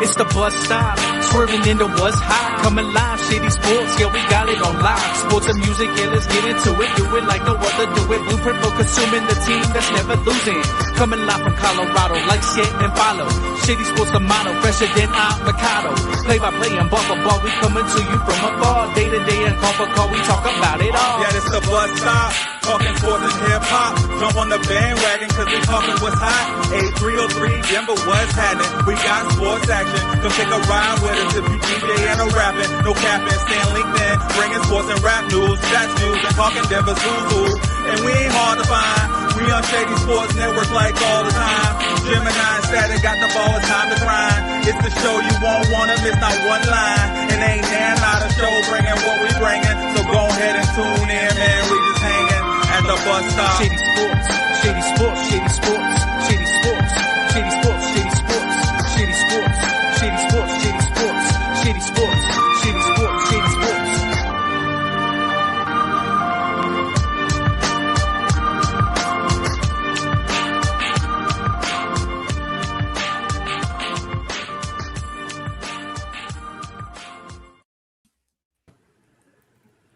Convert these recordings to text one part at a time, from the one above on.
It's the bus stop, swerving into what's hot. Coming live, Shady Sports, yeah, we got it on live. Sports and music, yeah, let's get into it. Do it like no other, do it. Blueprint for consuming the team that's never losing. Coming live from Colorado, like Chet and follow. Shady Sports, the motto, fresher than avocado. Play by play and ball for ball, we coming to you from afar. Day to day and call for call, we talk about it all. Yeah, this the bus stop, talking sports and hip hop. Jump on the bandwagon, cause we talking what's hot. 8303, Denver, what's happening? We got sports action, come take a ride with us if you DJing or rapping. No capping, stand LinkedIn, bringing sports and rap news, stats news, and talking Denver's who's. And we ain't hard to find, we on Shady Sports Network like all the time. Gemini and Static got the ball, it's time to grind. It's the show you won't wanna miss, not one line. And ain't there not a show bringing what we bringing. So go ahead and tune in, man, we just hanging at the bus stop. Shady Sports, Shady Sports, Shady Sports, Shady Sports, Shady Sports, Shady Sports, Shady Sports, Shady Sports, Shady Sports, Shady Sports, Shady Sports, Shady Sports.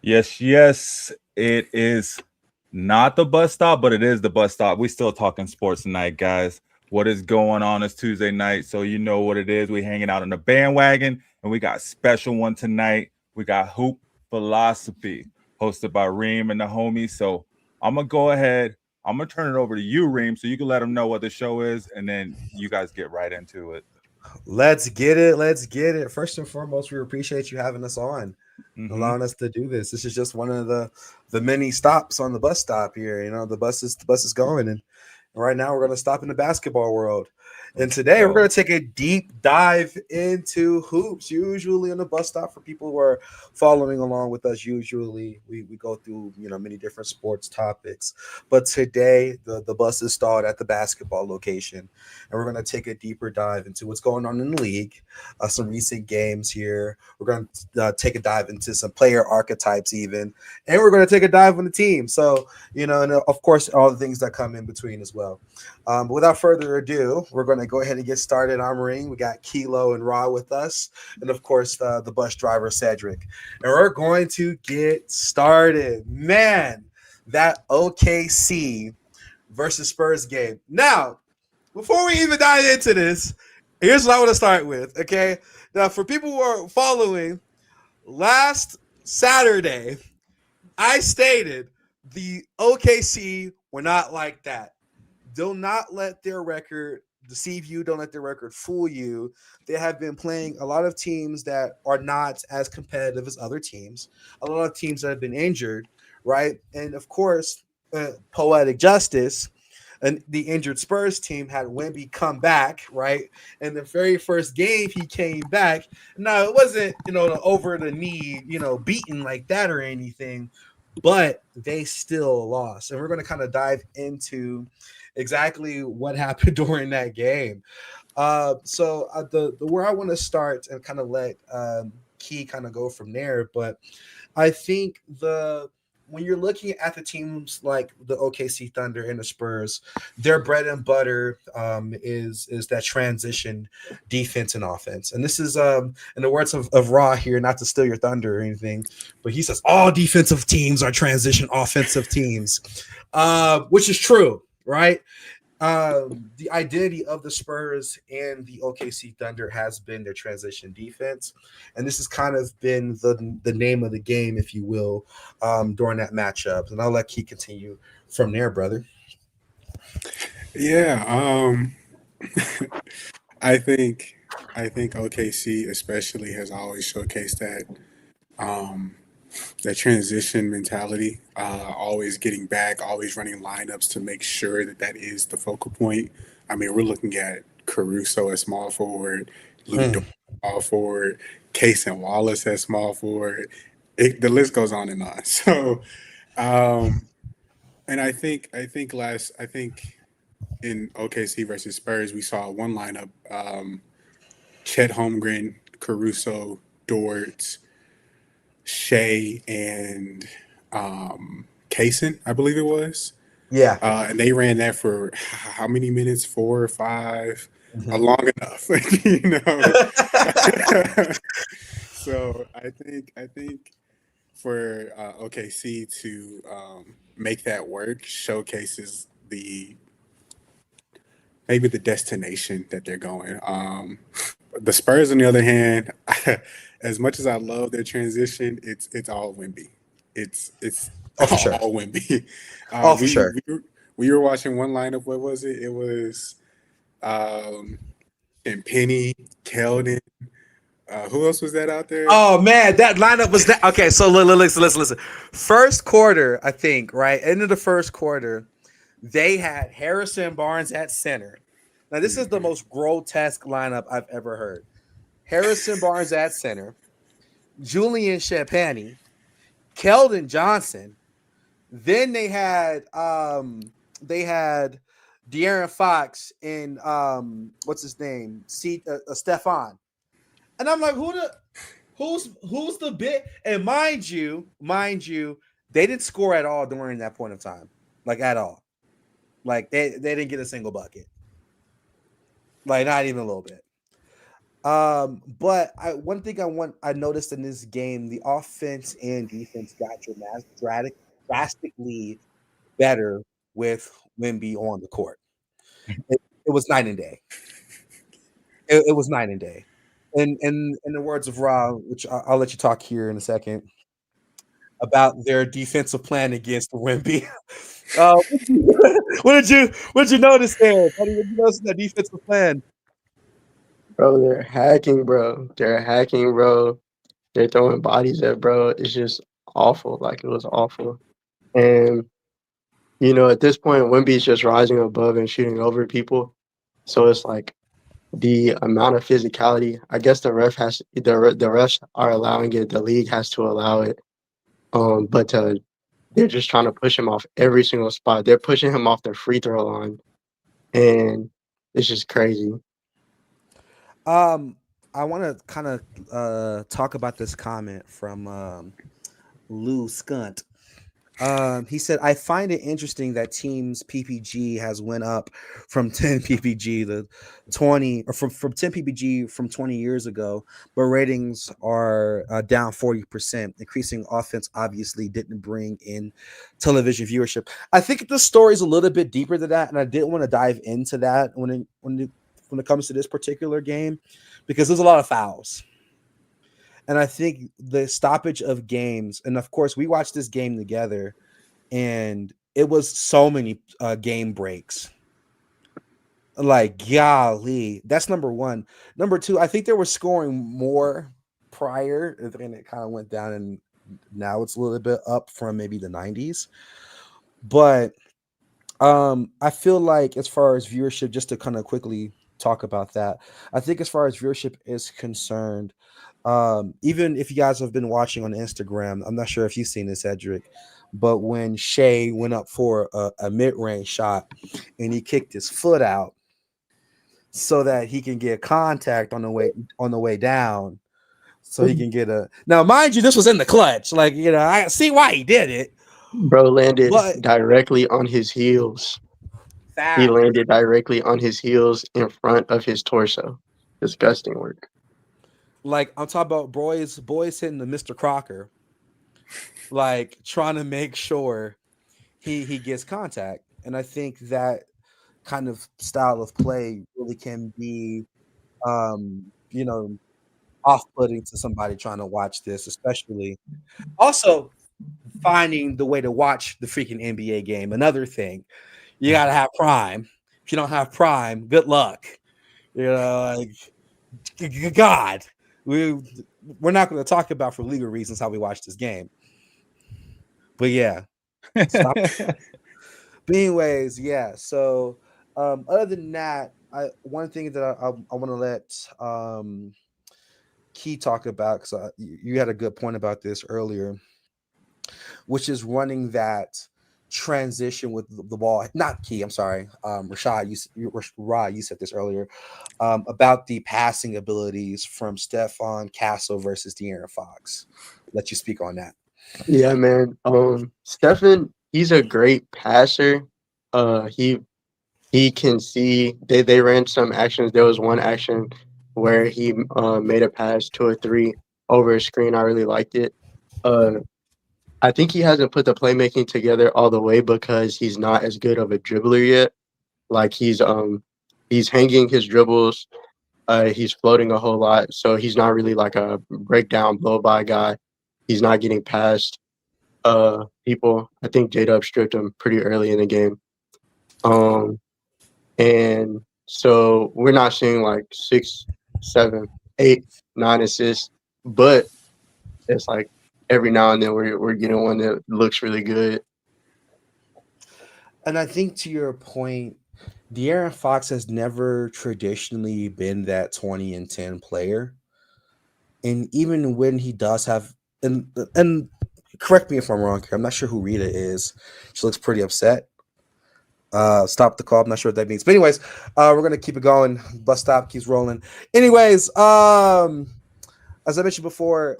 Yes, it is not the bus stop, but it is the bus stop. We still talking sports tonight, guys. What is going on? It's Tuesday night, so you know what it is. We hanging out on the bandwagon, and we got a special one tonight. We got Hoop Philosophy, hosted by Reem and the homies. So I'm gonna go ahead. I'm gonna turn it over to you, Reem, so you can let them know what the show is, and then you guys get right into it. Let's get it. Let's get it. First and foremost, we appreciate you having us on, allowing us to do this. This is just one of the many stops on the bus stop here. You know, the bus is going, and right now we're going to stop in the basketball world. And today we're going to take a deep dive into hoops. Usually on the bus stop, for people who are following along with us, usually we go through, you know, many different sports topics. But today the bus is stalled at the basketball location, and we're going to take a deeper dive into what's going on in the league, some recent games here. We're going to take a dive into some player archetypes even, and we're going to take a dive on the team. So, you know, and of course, all the things that come in between as well. But without further ado, we're going to go ahead and get started. I'm Ring. We got Kilo and Ra with us, and of course the bus driver Cedric. And we're going to get started. Man, that OKC versus Spurs game. Now, before we even dive into this, here's what I want to start with. Okay, now for people who are following, last Saturday I stated the OKC were not like that. Do not let their record deceive you. Don't let their record fool you. They have been playing a lot of teams that are not as competitive as other teams, a lot of teams that have been injured, right? And of course, poetic justice, and the injured Spurs team had Wemby come back, right? And the very first game he came back. Now, it wasn't, you know, over the knee, you know, beaten like that or anything, but they still lost. And we're going to kind of dive into exactly what happened during that game. So the where I want to start and kind of let Key kind of go from there. But I think when you're looking at the teams like the OKC Thunder and the Spurs, their bread and butter is that transition defense and offense. And this is, in the words of Raw here, not to steal your thunder or anything, but he says all defensive teams are transition offensive teams, which is true, right? The identity of the Spurs and the OKC Thunder has been their transition defense, and this has kind of been the name of the game, if you will, during that matchup. And I'll let Key continue from there, brother. Yeah, I think OKC especially has always showcased that transition mentality, always getting back, always running lineups to make sure that is the focal point. I mean, we're looking at Caruso as small forward, Luke Dort small forward, Case and Wallace as small forward. The list goes on and on. So, and I think in OKC versus Spurs, we saw one lineup: Chet, Holmgren, Caruso, Dort, Shea, and Kaysen, I believe it was. Yeah. And they ran that for how many minutes? 4 or 5. long enough, you know. So I think for OKC to make that work showcases maybe the destination that they're going. The Spurs, on the other hand, as much as I love their transition, it's all Wemby. It's Oh, for sure. all Wemby. Oh, for sure. We were watching one lineup. What was it? It was and Penny, Keldon. Who else was that out there? Oh man, that lineup was that. Okay, so listen. First quarter, I think, right? End of the first quarter, they had Harrison Barnes at center. Now, this is the most grotesque lineup I've ever heard. Harrison Barnes at center, Julian Champagny, Keldon Johnson. Then they had De'Aaron Fox and what's his name? Stefan. And I'm like, who's the big? And mind you, they didn't score at all during that point of time, like at all. Like they didn't get a single bucket, like not even a little bit. But one thing I noticed in this game, the offense and defense got drastically better with Wemby on the court. It was night and day. It was night and day. And in the words of Ra, which I'll let you talk here in a second, about their defensive plan against Wemby. What did you notice there? What did you notice in that defensive plan? Bro, they're hacking, bro. They're throwing bodies at bro. It's just awful. Like, it was awful. And, you know, at this point, Wemby's just rising above and shooting over people. So it's like the amount of physicality, I guess the refs are allowing it. The league has to allow it. But they're just trying to push him off every single spot. They're pushing him off the free throw line. And it's just crazy. I want to kind of talk about this comment from Lou Skunt. He said, I find it interesting that teams PPG has went up from 10 PPG to 20, or from 10 PPG from 20 years ago, but ratings are down 40%. Increasing offense obviously didn't bring in television viewership. I think the story is a little bit deeper than that, and I didn't want to dive into that when it comes to this particular game, because there's a lot of fouls. And I think the stoppage of games, and of course we watched this game together, and it was so many game breaks. Like, golly, that's number one. Number two, I think they were scoring more prior, and it kind of went down, and now it's a little bit up from maybe the 90s. But I feel like as far as viewership, just to kind of quickly talk about that, I think as far as viewership is concerned, even if you guys have been watching on Instagram, I'm not sure if you've seen this, Edric, but when Shea went up for a mid-range shot and he kicked his foot out so that he can get contact on the way down, so he can get a. Now, mind you, this was in the clutch. Like, you know, I see why he did it. Bro landed directly on his heels. He landed directly on his heels in front of his torso. Disgusting work. Like, I'm talking about boys hitting the Mr. Crocker, like trying to make sure he gets contact. And I think that kind of style of play really can be, you know, off-putting to somebody trying to watch this, especially. Also, finding the way to watch the freaking NBA game. Another thing, you got to have Prime. If you don't have Prime, good luck. You know, like, God. We're not going to talk about, for legal reasons, how we watch this game. But yeah. Stop. But anyways, yeah. So other than that, one thing that I want to let Key talk about, because you had a good point about this earlier, which is running that transition with the ball. Not Key, I'm sorry. Rashad, you said this earlier about the passing abilities from Stephon Castle versus De'Aaron Fox. Let you speak on that. Yeah, man. Stephen, he's a great passer. He he can see. They ran some actions. There was one action where he made a pass to a three over a screen. I really liked it. I think he hasn't put the playmaking together all the way because he's not as good of a dribbler yet. Like he's hanging his dribbles. He's floating a whole lot, so he's not really like a breakdown blow by guy. He's not getting past people. I think J-Dub stripped him pretty early in the game. And so we're not seeing like 6, 7, 8, 9 assists, but it's like every now and then we're getting one that looks really good. And I think to your point, De'Aaron Fox has never traditionally been that 20 and 10 player. And even when he does have, and correct me if I'm wrong here, I'm not sure who Rita is. She looks pretty upset. Stop the call. I'm not sure what that means. But anyways, we're gonna keep it going. Bus stop keeps rolling. Anyways, as I mentioned before,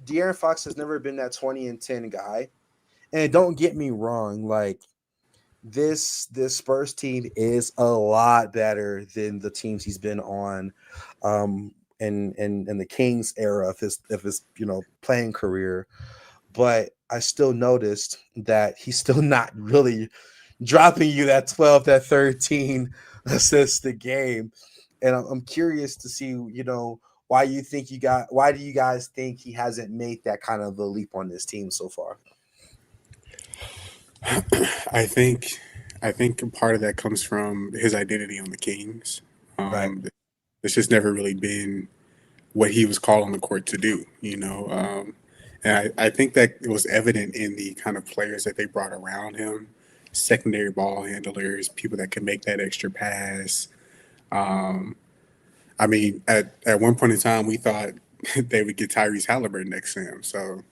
De'Aaron Fox has never been that 20 and 10 guy. And don't get me wrong, like this Spurs team is a lot better than the teams he's been on in the Kings era of his playing career. But I still noticed that he's still not really dropping you that 12, that 13 assists a game. And I'm curious to see, why do you guys think he hasn't made that kind of a leap on this team so far? I think part of that comes from his identity on the Kings. Right. It's just never really been what he was called on the court to do, and I think that it was evident in the kind of players that they brought around him, secondary ball handlers, people that could make that extra pass. I mean, at one point in time, we thought they would get Tyrese Halliburton next to him. So,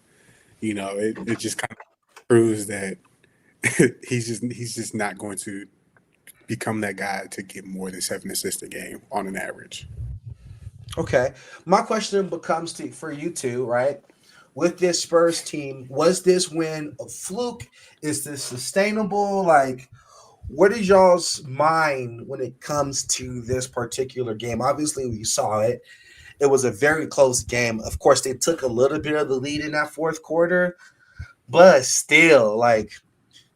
it just kind of proves that he's just not going to become that guy to get more than 7 assists a game on an average. Okay. My question becomes for you two, right? With this Spurs team, was this win a fluke? Is this sustainable? Like, what is y'all's mind when it comes to this particular game? Obviously, we saw it. It was a very close game. Of course, they took a little bit of the lead in that fourth quarter, but still, like,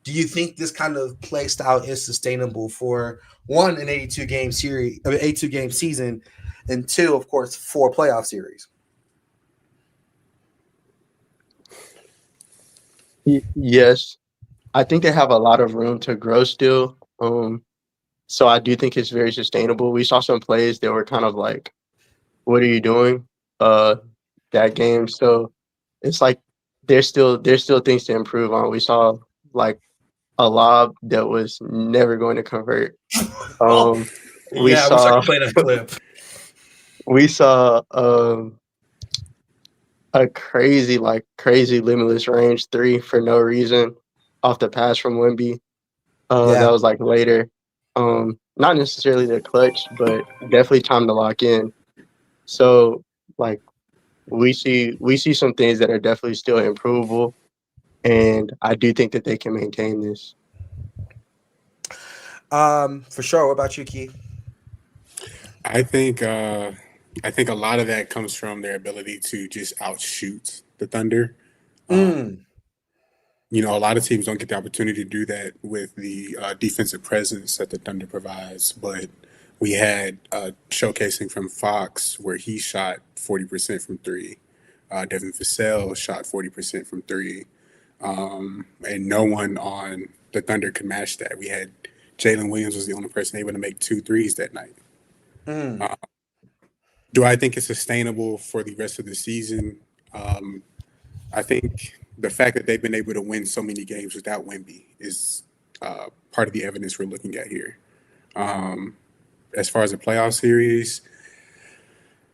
do you think this kind of play style is sustainable for one, an 82-game series, 82-game season, and two, of course, 4 playoff series? Yes, I think they have a lot of room to grow still. So I do think it's very sustainable. We saw some plays that were kind of like, "What are you doing?" That game. So it's like there's still things to improve on. We saw like a lob that was never going to convert. We I wish I could play that clip. We saw a crazy limitless range 3 for no reason off the pass from Wemby. That was like later. Not necessarily the clutch, but definitely time to lock in. So like we see some things that are definitely still improvable, and I do think that they can maintain this. For sure. What about you, Keith? I think a lot of that comes from their ability to just outshoot the Thunder. A lot of teams don't get the opportunity to do that with the defensive presence that the Thunder provides. But we had showcasing from Fox where he shot 40% from 3. Devin Vassell shot 40% from 3. And no one on the Thunder could match that. We had Jalen Williams was the only person able to make 2 threes that night. Do I think it's sustainable for the rest of the season? I think the fact that they've been able to win so many games without Wemby is part of the evidence we're looking at here. As far as the playoff series,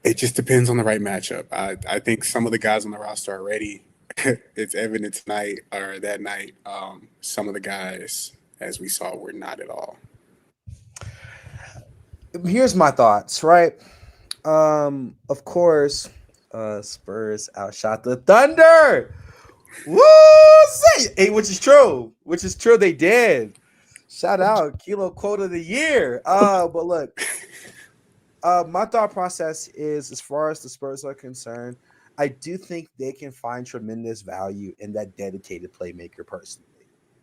it just depends on the right matchup. I think some of the guys on the roster are ready. It's evident tonight or that night. Some of the guys, as we saw, were not at all. Here's my thoughts, right? Of course, Spurs outshot the Thunder. Woo! Which is true. They did. Shout out Kilo Quote of the Year. But look, my thought process is, as far as the Spurs are concerned, I do think they can find tremendous value in that dedicated playmaker personally.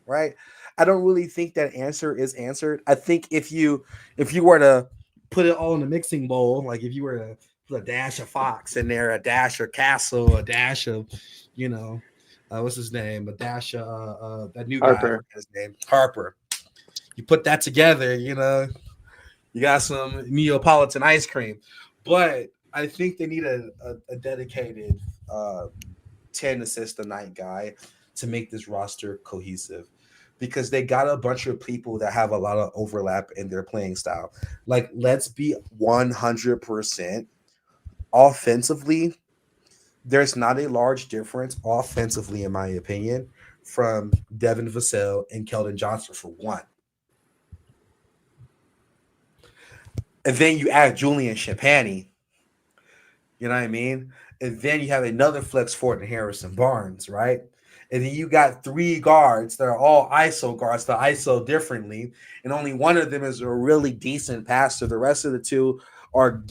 Right? I don't really think that answer is answered. I think if you were to put it all in a mixing bowl, like if you were to put a dash of Fox in there, a dash of Castle, a dash of, what's his name? A dash of that new guy, I forget his name, Harper. You put that together, you got some Neapolitan ice cream. But I think they need a dedicated 10 assist a night guy to make this roster cohesive, because they got a bunch of people that have a lot of overlap in their playing style. Like, let's be 100% offensively. There's not a large difference offensively, in my opinion, from Devin Vassell and Keldon Johnson for one. And then you add Julian Champagny. You know what I mean? And then you have another flex forward in Harrison Barnes, right? And then you got 3 guards that are all ISO guards, that ISO differently, and only one of them is a really decent passer. The rest of the 2 are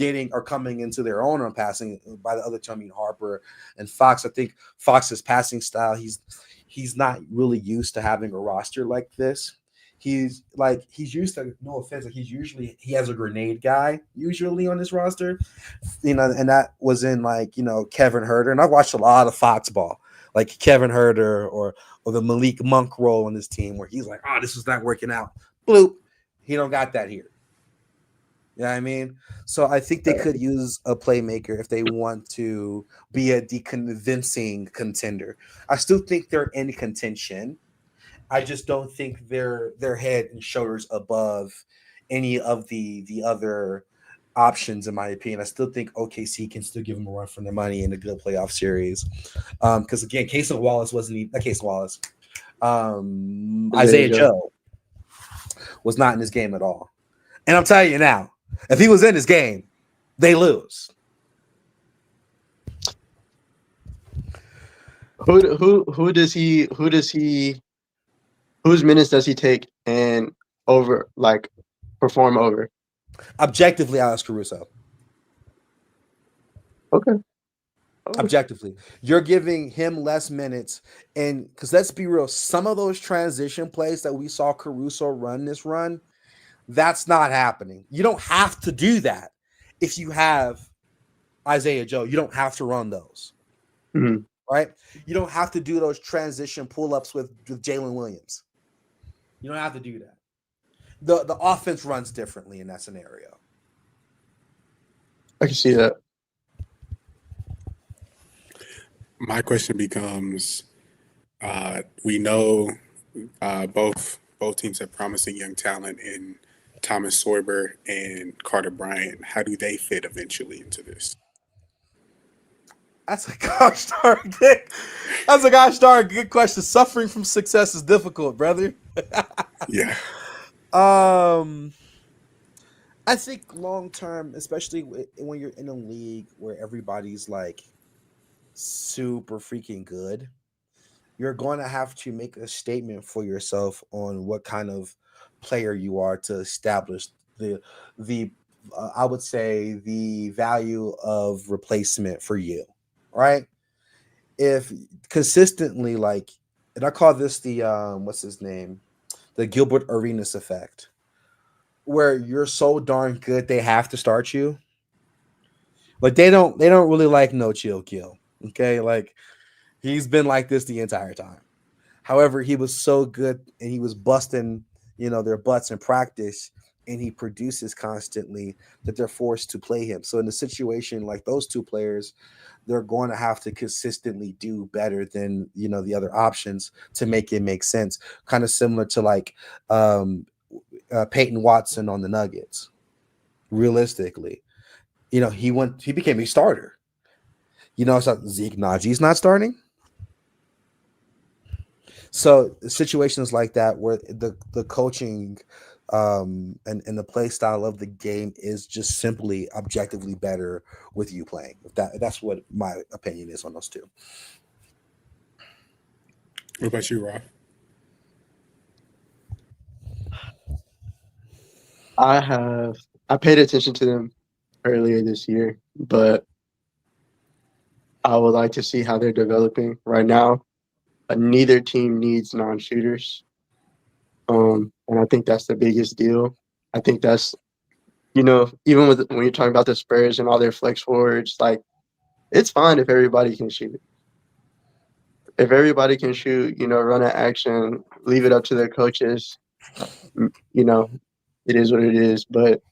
coming into their own on passing. By the other two, I mean Harper and Fox. I think Fox's passing style, he's not really used to having a roster like this. He's used to, no offense, he has a grenade guy usually on this roster, and that was in Kevin Huerter. And I've watched a lot of Fox ball, like Kevin Huerter or the Malik Monk role on this team, where he's like, oh, this is not working out. Bloop. He don't got that here. You know what I mean? So I think they could use a playmaker if they want to be a convincing contender. I still think they're in contention. I just don't think they're head and shoulders above any of the other options, in my opinion. I still think OKC can still give them a run for their money in a good playoff series. Because again, Casey Wallace wasn't even Casey Wallace. Isaiah Joe was not in this game at all. And I'm telling you now, if he was in this game, they lose. Whose minutes does he take and perform over? Objectively, Alex Caruso. Okay. Objectively, you're giving him less minutes, and because let's be real, some of those transition plays that we saw Caruso run this run, that's not happening. You don't have to do that if you have Isaiah Joe. You don't have to run those, right? You don't have to do those transition pull-ups with Jalen Williams. You don't have to do that. The offense runs differently in that scenario. I can see that. My question becomes, we know both teams have promising young talent in Thomas Sorber and Carter Bryant. How do they fit eventually into this? That's a gosh darn good question. Suffering from success is difficult, brother. Yeah. I think long term, especially when you're in a league where everybody's like super freaking good, you're going to have to make a statement for yourself on what kind of player you are to establish the I would say the value of replacement for you, right? If consistently, like, and I call this the what's his name, the Gilbert Arenas effect, where you're so darn good they have to start you. But they don't really like no chill kill. Okay, like he's been like this the entire time. However, he was so good and he was busting, their butts in practice, and he produces constantly that they're forced to play him. So in a situation like those two players, they're going to have to consistently do better than the other options to make it make sense. Kind of similar to like Peyton Watson on the Nuggets. Realistically, he became a starter. So Zeke Najee's not starting. So situations like that where the coaching and the play style of the game is just simply objectively better with you playing. That's what my opinion is on those two. What about you, Rob? I paid attention to them earlier this year, but I would like to see how they're developing right now. Neither team needs non-shooters, and I think that's the biggest deal. I think that's even when you're talking about the Spurs and all their flex forwards, like it's fine if everybody can shoot. If everybody can shoot, run an action, leave it up to their coaches. You know, it is what it is. But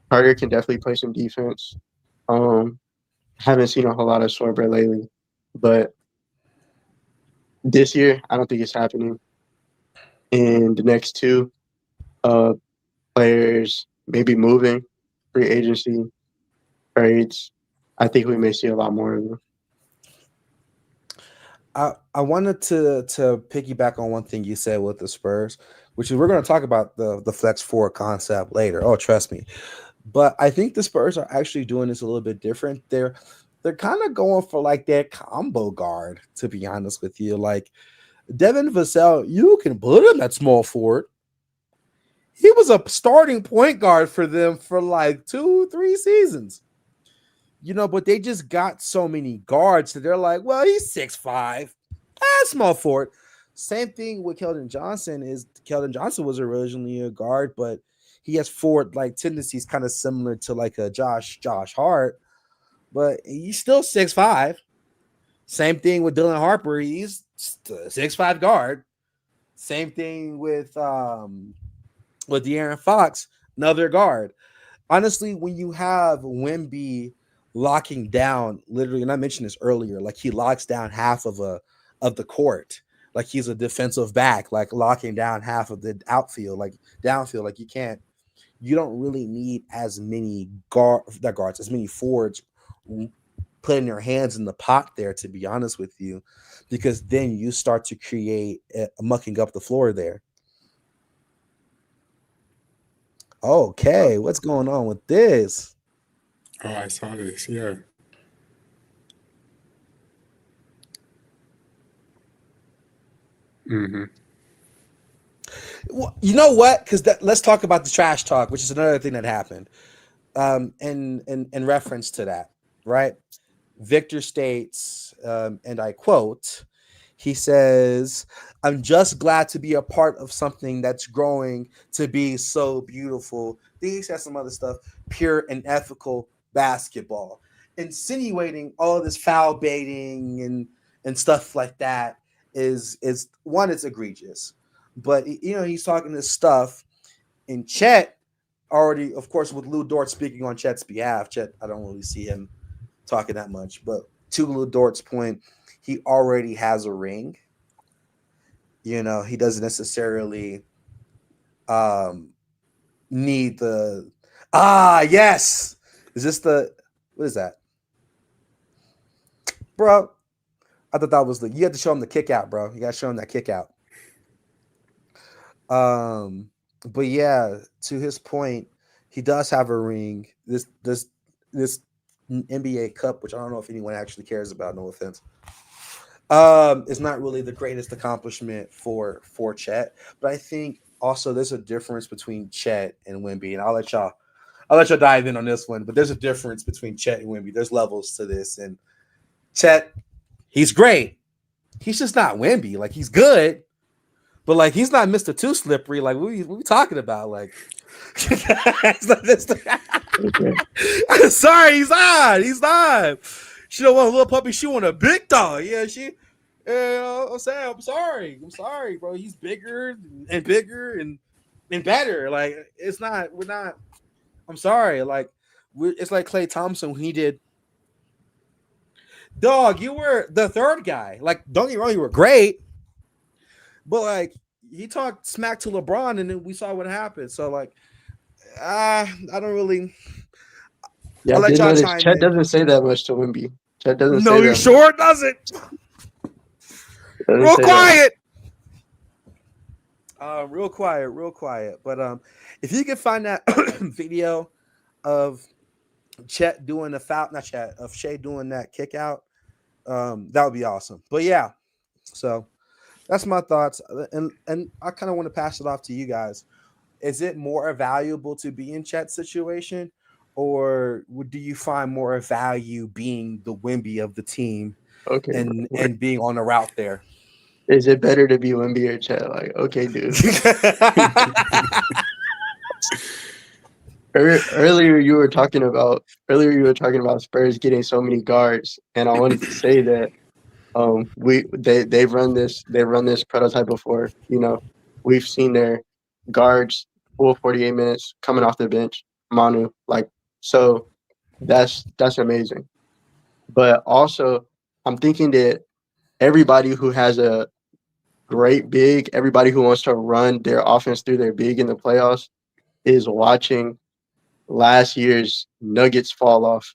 Carter can definitely play some defense. Haven't seen a whole lot of Sorber lately, but this year I don't think it's happening. And the next two players maybe moving, free agency, trades. I think we may see a lot more of them. I wanted to piggyback on one thing you said with the Spurs, which is we're going to talk about the flex four concept later. Oh, trust me. But I think the Spurs are actually doing this a little bit different. They're kind of going for like that combo guard, to be honest with you. Like Devin Vassell, you can put him at small forward. He was a starting point guard for them for like 2-3 seasons. But they just got so many guards that they're like, well, he's 6'5", small forward. Same thing with Keldon Johnson. Keldon Johnson was originally a guard, but he has forward like tendencies kind of similar to like a Josh Hart, but he's still 6'5". Same thing with Dylan Harper. He's a 6'5" guard. Same thing with De'Aaron Fox, another guard. Honestly, when you have Wemby locking down, literally, and I mentioned this earlier, like he locks down half of the court, like he's a defensive back, like locking down half of the outfield, like downfield. Like you don't really need as many guards, as many forwards putting their hands in the pot there, to be honest with you, because then you start to create mucking up the floor there. Okay, what's going on with this? Oh, I saw this. Yeah. Mm-hmm. Well, you know what? Because let's talk about the trash talk, which is another thing that happened. In reference to that, right? Victor states, and I quote, he says, "I'm just glad to be a part of something that's growing to be so beautiful." He says some other stuff, pure and ethical basketball, insinuating all of this foul baiting and stuff like that is one, it's egregious. But he's talking this stuff, and Chet already, of course, with Lou Dort speaking on Chet's behalf. Chet, I don't really see him talking that much, but to Lou Dort's point, he already has a ring. He doesn't necessarily need the yes. Is this what is that? Bro, I thought that was you had to show him the kick out, bro. You gotta show him that kick out. But yeah, to his point, he does have a ring. This NBA Cup, which I don't know if anyone actually cares about, no offense. It's not really the greatest accomplishment for Chet, but I think also there's a difference between Chet and Wemby, and I'll let y'all dive in on this one. But there's a difference between Chet and Wemby. There's levels to this, and Chet, he's great. He's just not Wemby. Like he's good, but like he's not Mr. Too Slippery. Like what we talking about? Like, sorry, he's not. He's not. She don't want a little puppy. She want a big dog. Yeah, she. I'm saying, I'm sorry, bro. He's bigger and better. Like it's not. We're not. I'm sorry. Like it's like Klay Thompson when he did. Dog, you were the third guy. Like, don't get me wrong, you were great, but like he talked smack to LeBron, and then we saw what happened. So like, I don't really. Yeah, I did notice Chet doesn't say that much to Wemby. Chet doesn't. No, say you sure doesn't. Real quiet. Real quiet. But if you can find that video of Chet doing the foul, not Chet, of Shea doing that kick out, that would be awesome. But yeah, so that's my thoughts, and I kind of want to pass it off to you guys. is it more valuable to be in Chet's situation, or do you find more value being the Wemby of the team Okay, bro. and being on the route there? Is it better to be Wemby or Chet? Like, okay, dude. Earlier you were talking about Spurs getting so many guards, and I wanted to say that they've run this prototype before. We've seen their guards full 48 minutes coming off the bench, Manu, so that's amazing. But also, I'm thinking that everybody who has a great big, everybody who wants to run their offense through their big in the playoffs is watching last year's Nuggets fall off,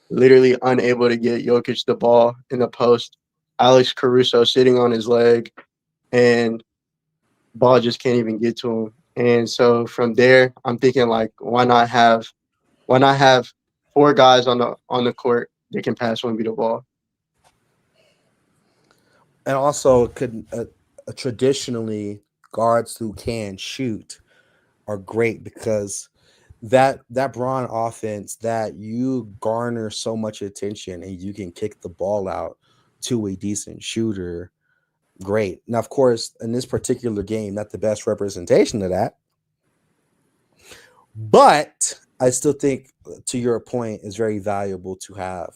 literally unable to get Jokic the ball in the post. Alex Caruso sitting on his leg, and ball just can't even get to him. And so from there, I'm thinking like, why not have four guys on the court that can pass Wemby the ball? And also, could traditionally guards who can shoot are great because that Braun offense that you garner so much attention and you can kick the ball out to a decent shooter. Great. Now, of course, in this particular game, not the best representation of that, but I still think, to your point, it's very valuable to have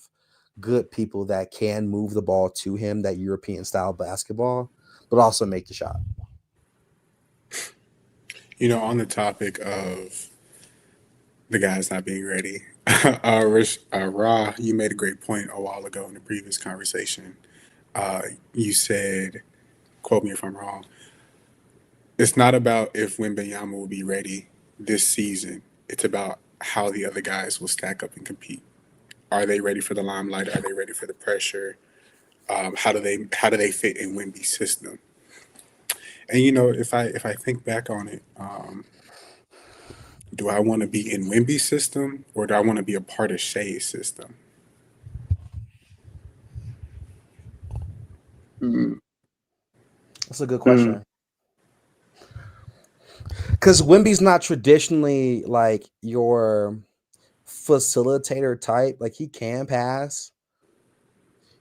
good people that can move the ball to him, that European style basketball, but also make the shot. On the topic of the guys not being ready, Ra, you made a great point a while ago in the previous conversation. You said, quote me if I'm wrong, it's not about if Wembanyama will be ready this season. It's about how the other guys will stack up and compete. Are they ready for the limelight? Are they ready for the pressure? How do they fit in Wemby's system? And if I think back on it, do I want to be in Wemby's system or do I want to be a part of Shea's system? Mm, That's a good mm, question. Because Wimby's not traditionally like your facilitator type. Like he can pass.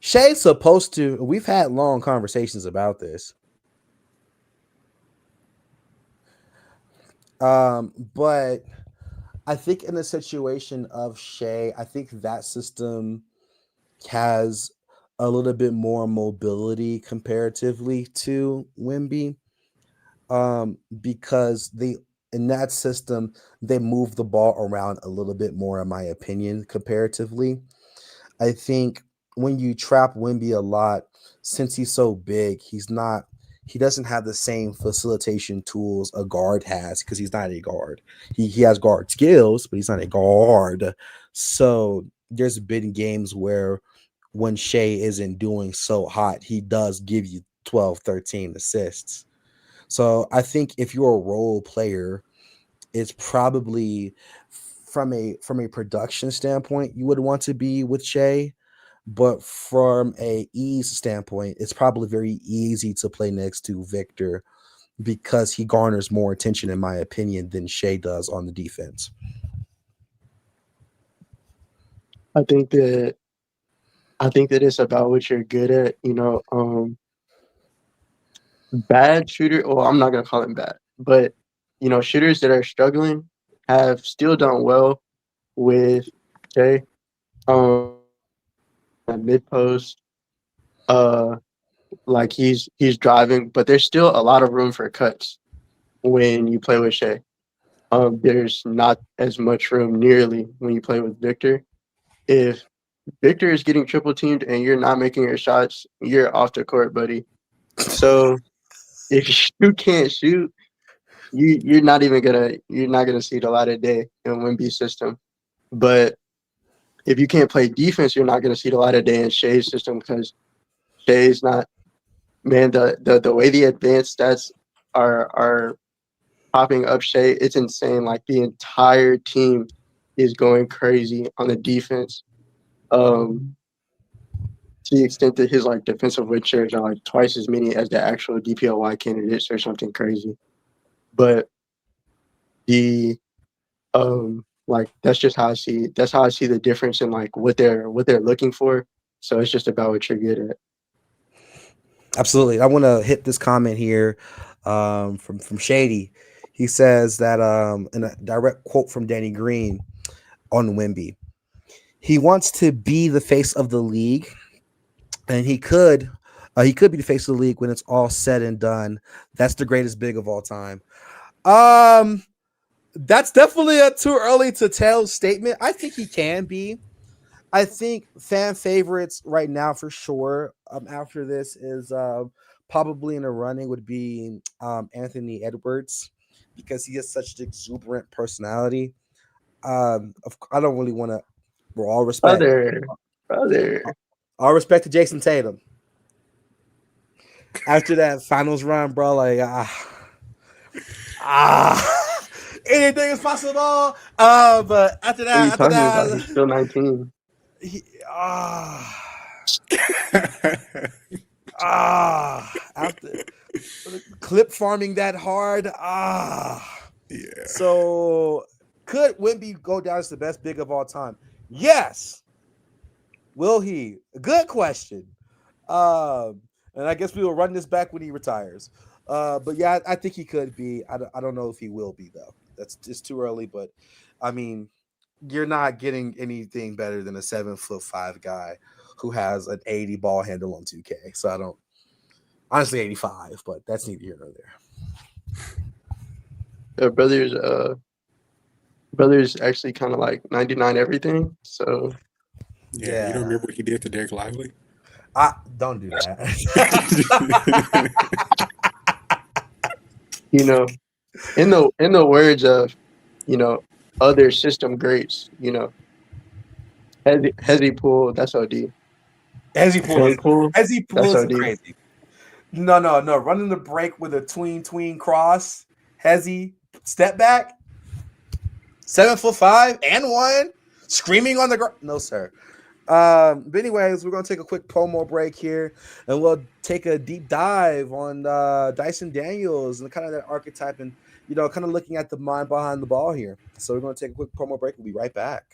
Shay's supposed to. We've had long conversations about this. But I think in the situation of Shay, I think that system has a little bit more mobility comparatively to Wimby. Because they in that system they move the ball around a little bit more, in my opinion, comparatively. I think when you trap Wimby a lot, since he's so big, he doesn't have the same facilitation tools a guard has because he's not a guard. He has guard skills, but he's not a guard. So there's been games where when Shea isn't doing so hot, he does give you 12, 13 assists. So I think if you're a role player, it's probably from a production standpoint, you would want to be with Shea. But from a ease standpoint, it's probably very easy to play next to Victor because he garners more attention, in my opinion, than Shea does on the defense. I think that I think that it's about what you're good at. Bad shooter. Well, I'm not gonna call him bad, but shooters that are struggling have still done well with Jay. At mid post, uh, like he's driving, but there's still a lot of room for cuts when you play with Shay. There's not as much room nearly when you play with Victor. If Victor is getting triple teamed and you're not making your shots, you're off the court, buddy. So if you can't shoot, you're not gonna see the light of day in Wimby's system. But if you can't play defense, you're not gonna see the light of day in Shay's system because Shay's not, man, the way the advanced stats are popping up Shay, it's insane. Like the entire team is going crazy on the defense. To the extent that his like defensive win shares are like twice as many as the actual DPOY candidates or something crazy. But the like that's just how I see. That's how I see the difference in like what they're looking for. So it's just about what you're good at. Absolutely. I want to hit this comment here from Shady. He says that in a direct quote from Danny Green on Wemby, he wants to be the face of the league, and he could be the face of the league when it's all said and done. That's the greatest big of all time. That's definitely a too early to tell statement. I think he can be. I think fan favorites right now for sure. After this is probably in the running would be Anthony Edwards, because he has such an exuberant personality. I don't really want to. For all respect, Brother. all respect to Jason Tatum. After that finals run, bro, like anything is possible. But after What are you that, talking about? He's still 19. After clip farming that hard. Yeah. So could Wemby go down as the best big of all time? Yes. Will he? Good question. And I guess we will run this back when he retires. But yeah, I think he could be. I don't know if he will be though. That's just too early. But I mean, you're not getting anything better than a 7'5" guy who has an 80 ball handle on 2K. So I don't, honestly 85, but that's neither here nor there. Brothers actually kind of like 99 everything. So yeah, you don't remember what he did to Derek Lively? I don't do that. you know, in the words of, other system greats, Hezzy Pool, that's OD. Hezzy Pool that's is OD. crazy. No. Running the break with a tween cross, Hezzy step back, 7'5" and 1, screaming on the ground. No, sir. But anyways, we're gonna take a quick promo break here, and we'll take a deep dive on Dyson Daniels and kind of that archetype, and kind of looking at the mind behind the ball here. So we're gonna take a quick promo break. We'll be right back.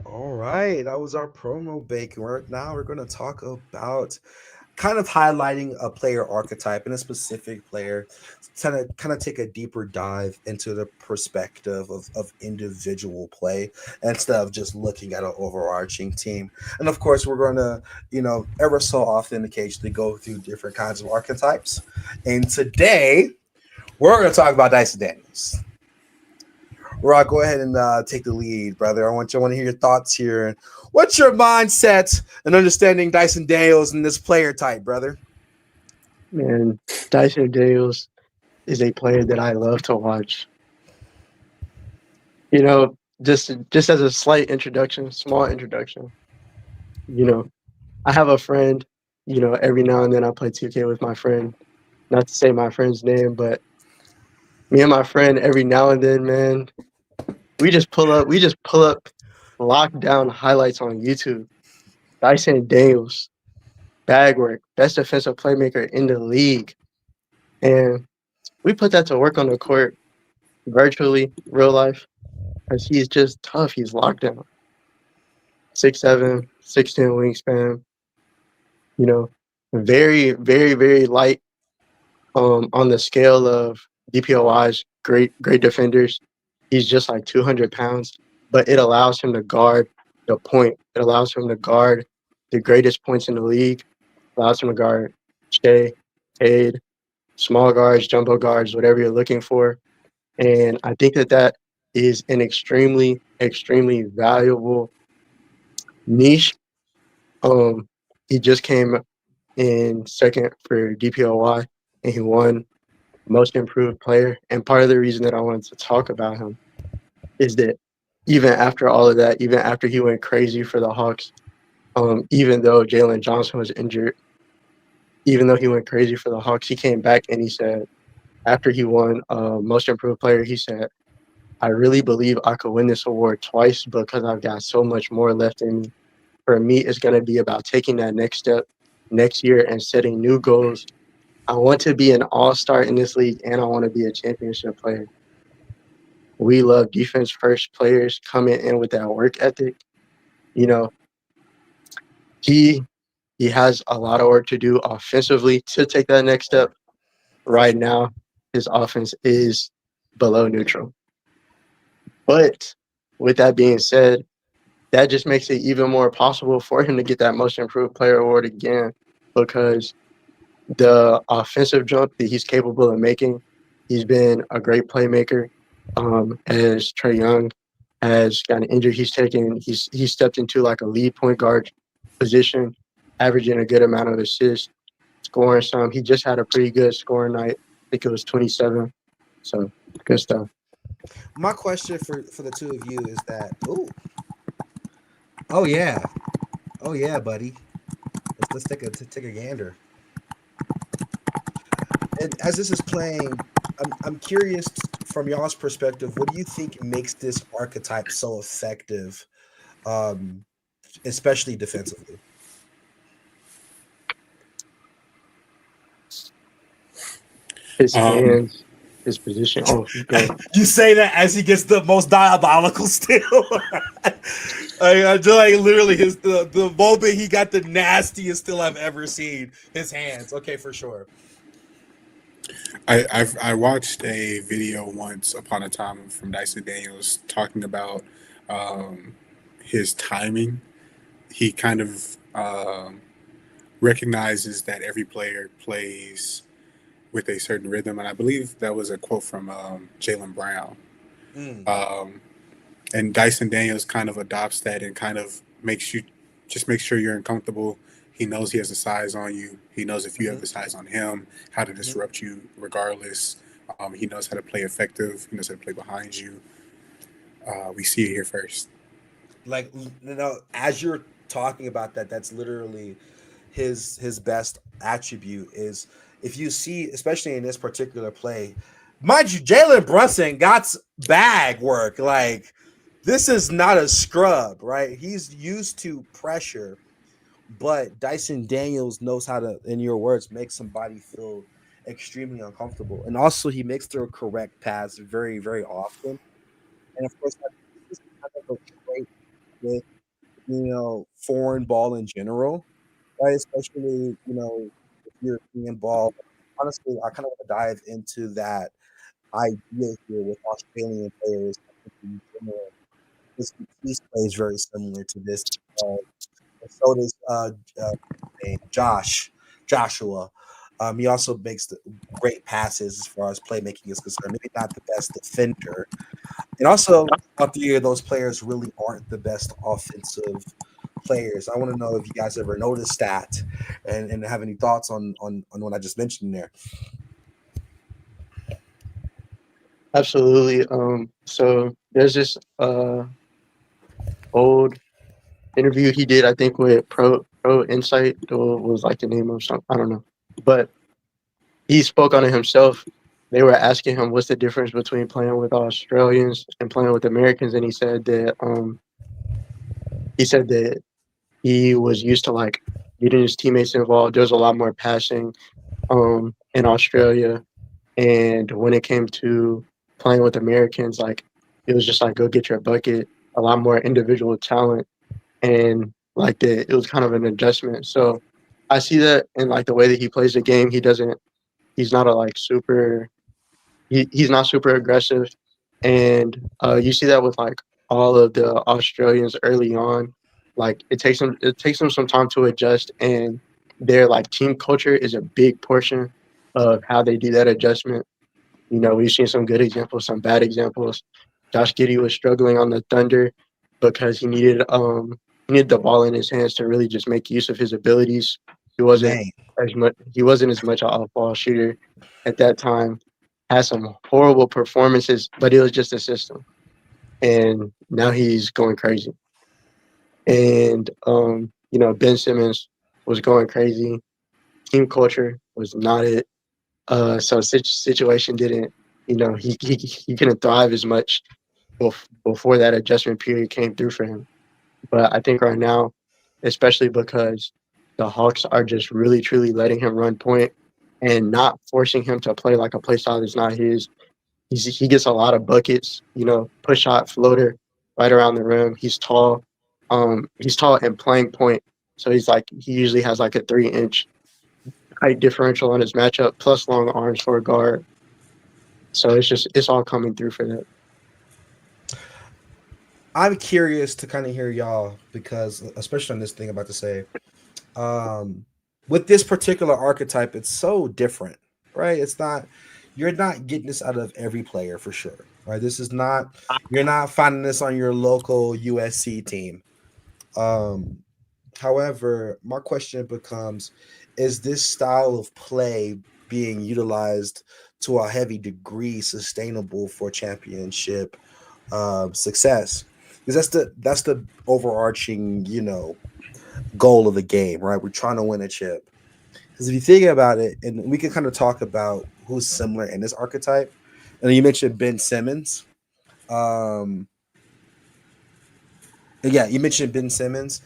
All right, that was our promo break. Now we're going to talk about kind of highlighting a player archetype and a specific player, kind of take a deeper dive into the perspective of individual play instead of just looking at an overarching team. And of course, we're going to, ever so often occasionally go through different kinds of archetypes. And today, we're going to talk about Dyson Daniels. Rock, go ahead and take the lead, brother. I want to hear your thoughts here. What's your mindset and understanding Dyson Daniels and this player type, brother? Man, Dyson Daniels is a player that I love to watch. Just as a small introduction. I have a friend. Every now and then I play 2K with my friend. Not to say my friend's name, but me and my friend every now and then, man, we just pull up lockdown highlights on YouTube. Dyson Daniels, bag work, best defensive playmaker in the league. And we put that to work on the court, virtually, real life, because he's just tough. He's locked down. 6'7", 6'10" wingspan. Very, very, very light On the scale of DPOI's great defenders, he's just like 200 pounds, but it allows him to guard the point. It allows him to guard the greatest points in the league. Allows him to guard Shea, Cade, small guards, jumbo guards, whatever you're looking for. And I think that is an extremely, extremely valuable niche. He just came in second for DPOY, and he won Most Improved Player. And part of the reason that I wanted to talk about him is that even after all of that, even after he went crazy for the Hawks, even though Jalen Johnson was injured, even though he went crazy for the Hawks, he came back and he said, after he won Most Improved Player, he said, I really believe I could win this award twice because I've got so much more left in me. For me, it's going to be about taking that next step next year and setting new goals. I want to be an all-star in this league, and I want to be a championship player. We love defense-first players coming in with that work ethic. You know, he has a lot of work to do offensively to take that next step. Right now, his offense is below neutral. But with that being said, that just makes it even more possible for him to get that Most Improved Player award again, because the offensive jump that he's capable of making, he's been a great playmaker. As Trae Young has gotten injured, he's stepped into like a lead point guard position, averaging a good amount of assists, scoring some. He just had a pretty good scoring night. I think it was 27. So good stuff. My question for the two of you is that, oh yeah, buddy, let's take a gander. And as this is playing, I'm curious from y'all's perspective, what do you think makes this archetype so effective, especially defensively? His hands, his position. Oh, okay. You say that as he gets the most diabolical still. I just like literally the moment he got the nastiest still I've ever seen. His hands, okay, for sure. I watched a video once upon a time from Dyson Daniels talking about his timing. He kind of recognizes that every player plays with a certain rhythm, and I believe that was a quote from Jaylen Brown. And Dyson Daniels kind of adopts that and kind of makes sure you're uncomfortable. He knows he has a size on you. He knows if you have the size on him, how to disrupt you regardless. He knows how to play effective. He knows how to play behind you. We see it here first. Like, as you're talking about that, that's literally his best attribute is if you see, especially in this particular play, mind you, Jalen Brunson got bag work. Like, this is not a scrub, right? He's used to pressure. But Dyson Daniels knows how to, in your words, make somebody feel extremely uncomfortable. And also he makes the correct pass very, very often. And of course, this is kind of a trait with, foreign ball in general, right? Especially, European ball. Honestly, I kind of want to dive into that idea here with Australian players. In general. This piece plays very similar to this. So does Joshua. He also makes great passes as far as playmaking is concerned. Maybe not the best defender. And also, all three of those players really aren't the best offensive players. I want to know if you guys ever noticed that and have any thoughts on what I just mentioned there. Absolutely. So there's this old interview he did, I think, with Pro Insight, or was like the name of something. I don't know. But he spoke on it himself. They were asking him what's the difference between playing with Australians and playing with Americans, and he said that he was used to like getting his teammates involved. There was a lot more passing in Australia, and when it came to playing with Americans, like it was just like go get your bucket. A lot more individual talent, and like it was kind of an adjustment. So I see that in like the way that he plays the game. He doesn't he's not a like super. He's not super aggressive, and you see that with like all of the Australians early on. Like it takes them some time to adjust, and their like team culture is a big portion of how they do that adjustment. You know, we've seen some good examples, some bad examples. Josh Giddey was struggling on the Thunder because he needed the ball in his hands to really just make use of his abilities. He wasn't Man, as much an off-ball shooter at that time. Had some horrible performances, but it was just a system. And now he's going crazy. And Ben Simmons was going crazy. Team culture was not it. So situation didn't, he couldn't thrive as much before that adjustment period came through for him. But I think right now, especially because the Hawks are just really truly letting him run point and not forcing him to play like a play style that's not his. He gets a lot of buckets, push shot, floater, right around the rim. He's tall. He's tall and playing point. So he usually has like a 3-inch height differential on his matchup, plus long arms for a guard. So it's all coming through for that. I'm curious to kind of hear y'all because, especially on this thing I'm about to say, with this particular archetype, it's so different, right? You're not getting this out of every player for sure, right? You're not finding this on your local USC team. However, my question becomes, is this style of play being utilized to a heavy degree sustainable for championship success? Because that's the overarching, goal of the game, right? We're trying to win a chip. Because if you think about it, and we can kind of talk about who's similar in this archetype, and you mentioned Ben Simmons. You mentioned Ben Simmons,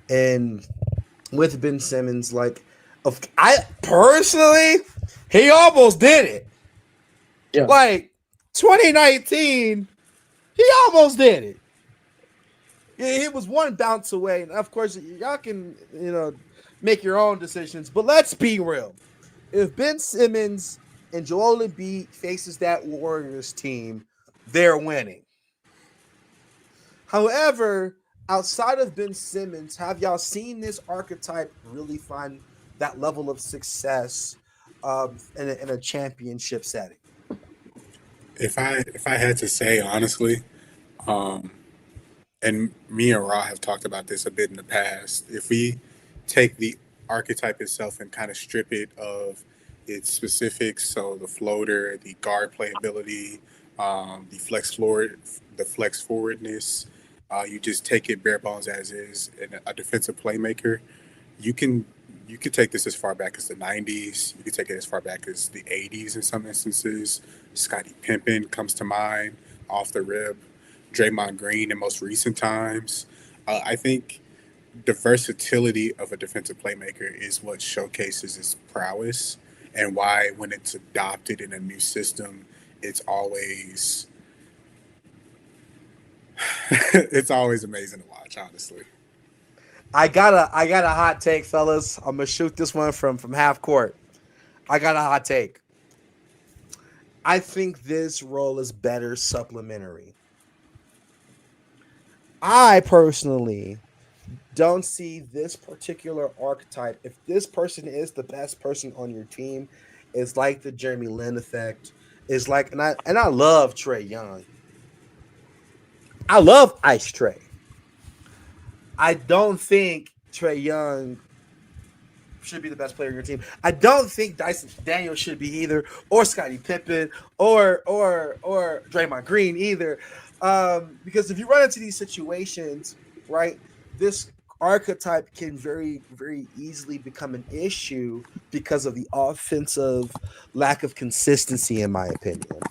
and with Ben Simmons, I personally, he almost did it. Yeah. Like 2019, he almost did it. Yeah, he was one bounce away, and of course, y'all can make your own decisions. But let's be real: if Ben Simmons and Joel Embiid faces that Warriors team, they're winning. However, outside of Ben Simmons, have y'all seen this archetype really find that level of success in a championship setting? If I had to say honestly, and me and Ra have talked about this a bit in the past, if we take the archetype itself and kind of strip it of its specifics, so the floater, the guard playability, the flex forwardness, you just take it bare bones as is, and a defensive playmaker, you can you could take this as far back as the 90s. You could take it as far back as the 80s in some instances. Scottie Pippen comes to mind off the rip. Draymond Green in most recent times. I think the versatility of a defensive playmaker is what showcases his prowess, and why when it's adopted in a new system, it's always it's always amazing to watch, honestly. I got a hot take, fellas. I'm gonna shoot this one from half court. I got a hot take. I think this role is better supplementary. I personally don't see this particular archetype. If this person is the best person on your team, it's like the Jeremy Lin effect. It's like, and I love Trae Young. I love Ice Trae. I don't think Trae Young should be the best player on your team. I don't think Dyson Daniels should be either, or Scottie Pippen, or Draymond Green either. Because if you run into these situations, right, this archetype can very, very easily become an issue because of the offensive lack of consistency, in my opinion.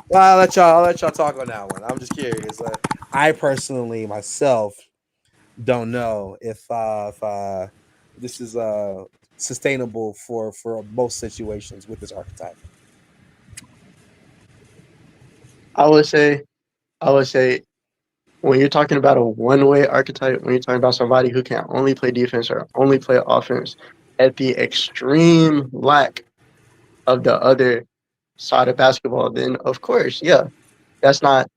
Well, I'll let y'all talk on that one. I'm just curious. I personally myself don't know if this is sustainable for most situations with this archetype. I would say when you're talking about a one-way archetype, when you're talking about somebody who can only play defense or only play offense, at the extreme lack of the other side of basketball, then of course, yeah, that's not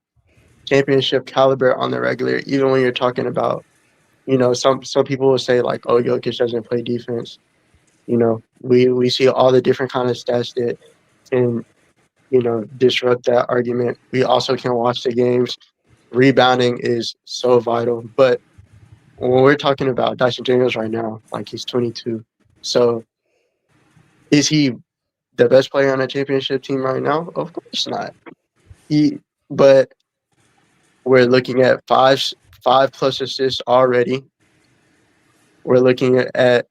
championship caliber on the regular. Even when you're talking about, some people will say like, oh, Jokic doesn't play defense. We see all the different kind of stats that can, disrupt that argument. We also can watch the games. Rebounding is so vital. But when we're talking about Dyson Daniels right now, like he's 22. So is he the best player on a championship team right now? Of course not. But we're looking at five plus assists already. We're looking at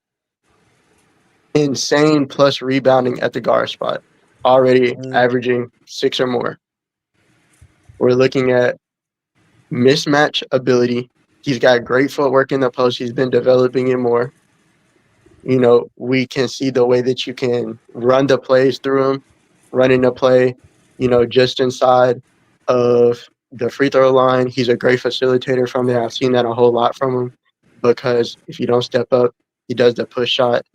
insane plus rebounding at the guard spot, already averaging 6 or more. We're looking at mismatch ability. He's got great footwork in the post. He's been developing it more. We can see the way that you can run the plays through him, running the play, just inside of the free throw line. He's a great facilitator from there. I've seen that a whole lot from him because if you don't step up, he does the push shot.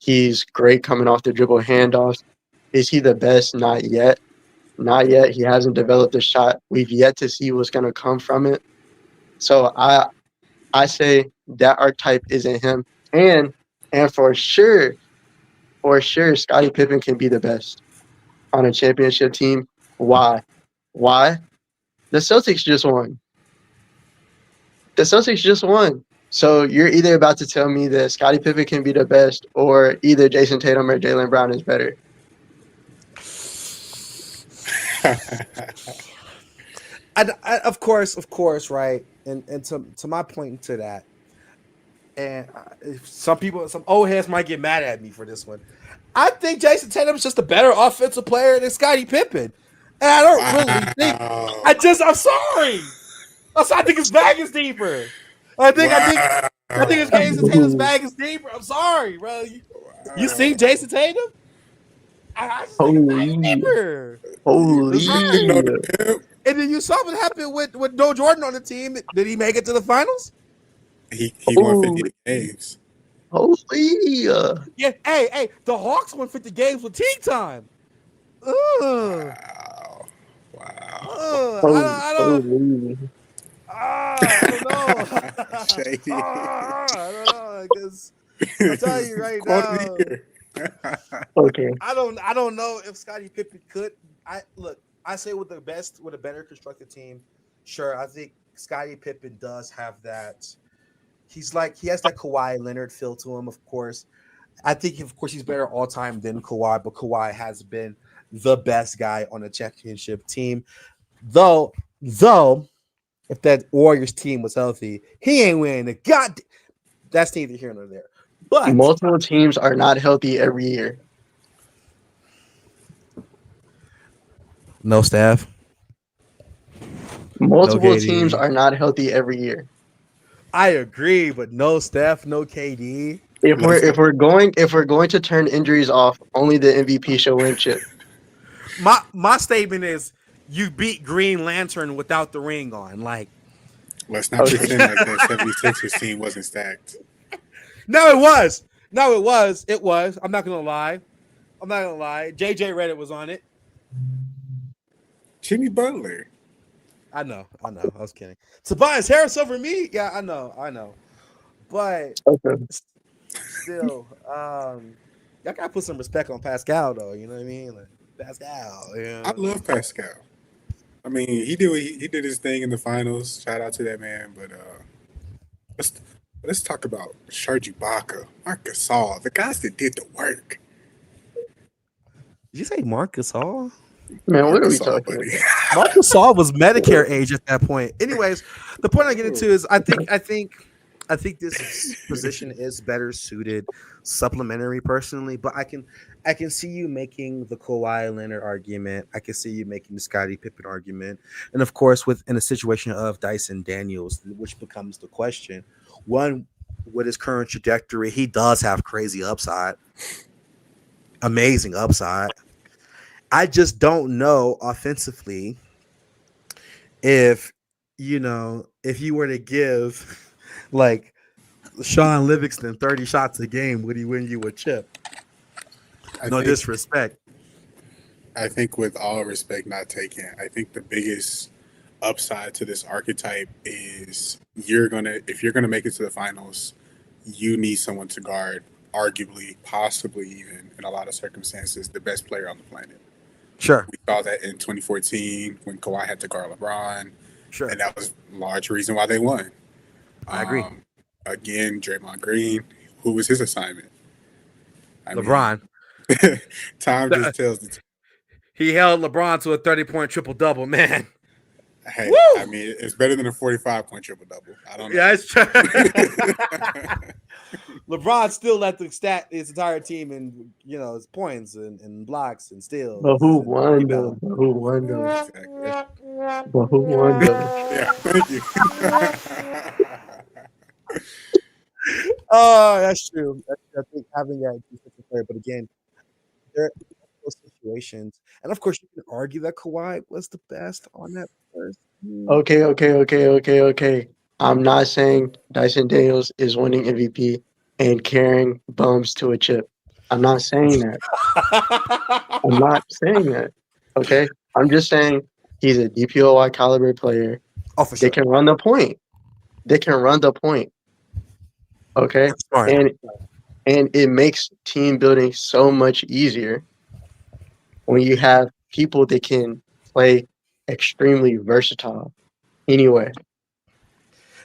He's great coming off the dribble handoffs. Is he the best? Not yet. Not yet. He hasn't developed a shot. We've yet to see what's going to come from it. So I say that archetype isn't him. And for sure, Scottie Pippen can be the best on a championship team. Why? The Celtics just won. So you're either about to tell me that Scottie Pippen can be the best, or either Jason Tatum or Jaylen Brown is better. Of course, right? And to my point to that, and some old heads might get mad at me for this one. I think Jason Tatum is just a better offensive player than Scottie Pippen, and I don't really think. I'm sorry. I think his bag is deeper. I think his Jason Tatum's bag is deeper. I'm sorry, bro. You seen Jason Tatum? I just think his bag is deeper. Holy. And then you saw what happened with No Jordan on the team. Did he make it to the finals? He won 50 games. Holy. Yeah. Hey, the Hawks won 50 games with team time. Wow. I don't know. Shady. I don't know, because I'll tell you right now. Okay. I don't know if Scottie Pippen could. I say with a better constructed team, sure. I think Scottie Pippen does have that. He has that Kawhi Leonard feel to him, of course. I think, of course, he's better all time than Kawhi, but Kawhi has been the best guy on a championship team. Though, if that Warriors team was healthy, he ain't winning the goddamn. That's neither here nor there. But multiple teams are not healthy every year. No Steph. Multiple No teams are not healthy every year. I agree, but no Steph, no KD. If we're going to turn injuries off, only the MVP should win chip. My statement is you beat Green Lantern without the ring on. Like, let's not pretend like that 76ers team wasn't stacked. No, it was. It was. I'm not gonna lie. JJ Redditt was on it. Jimmy Butler. I know. I was kidding. Tobias Harris over me? Yeah, I know. But still, y'all gotta put some respect on Pascal, though. You know what I mean? Like, Pascal. Yeah. I love Pascal. I mean, he did his thing in the finals. Shout out to that man. But let's talk about Serge Ibaka, Marc Gasol, the guys that did the work. Did you say Marc Gasol? Man, what are we talking about? Marc Gasol was Medicare age at that point. Anyways, the point I get into is I think this position is better suited supplementary personally, but I can see you making the Kawhi Leonard argument. I can see you making the Scottie Pippen argument. And of course, in a situation of Dyson Daniels, which becomes the question, one, with his current trajectory, he does have crazy upside, amazing upside. I just don't know offensively if you were to give like Sean Livingston 30 shots a game, would he win you a chip? No think, disrespect. I think with all respect not taken, I think the biggest upside to this archetype is if you're gonna make it to the finals, you need someone to guard, arguably, possibly even in a lot of circumstances, the best player on the planet. Sure. We saw that in 2014 when Kawhi had to guard LeBron, Sure. and that was a large reason why they won. I agree. Again, Draymond Green, who was his assignment? LeBron. Time just tells the He held LeBron to a 30-point triple-double, man. Hey, Woo! I mean, it's better than a 45-point triple-double. I don't know. Yeah, it's true. LeBron still led his entire team in, his points and blocks and steals. But who won though? But who won though? Exactly. But who won though? Yeah, thank you. Oh, that's true. I think having that defensive player, but again, there are those situations, and of course, you can argue that Kawhi was the best on that first. Okay. I'm not saying Dyson Daniels is winning MVP and carrying bums to a chip. I'm not saying that. I'm not saying that. Okay, I'm just saying he's a DPOY caliber player. Oh, for sure. They can run the point. Okay, and it makes team building so much easier when you have people that can play extremely versatile. Anyway,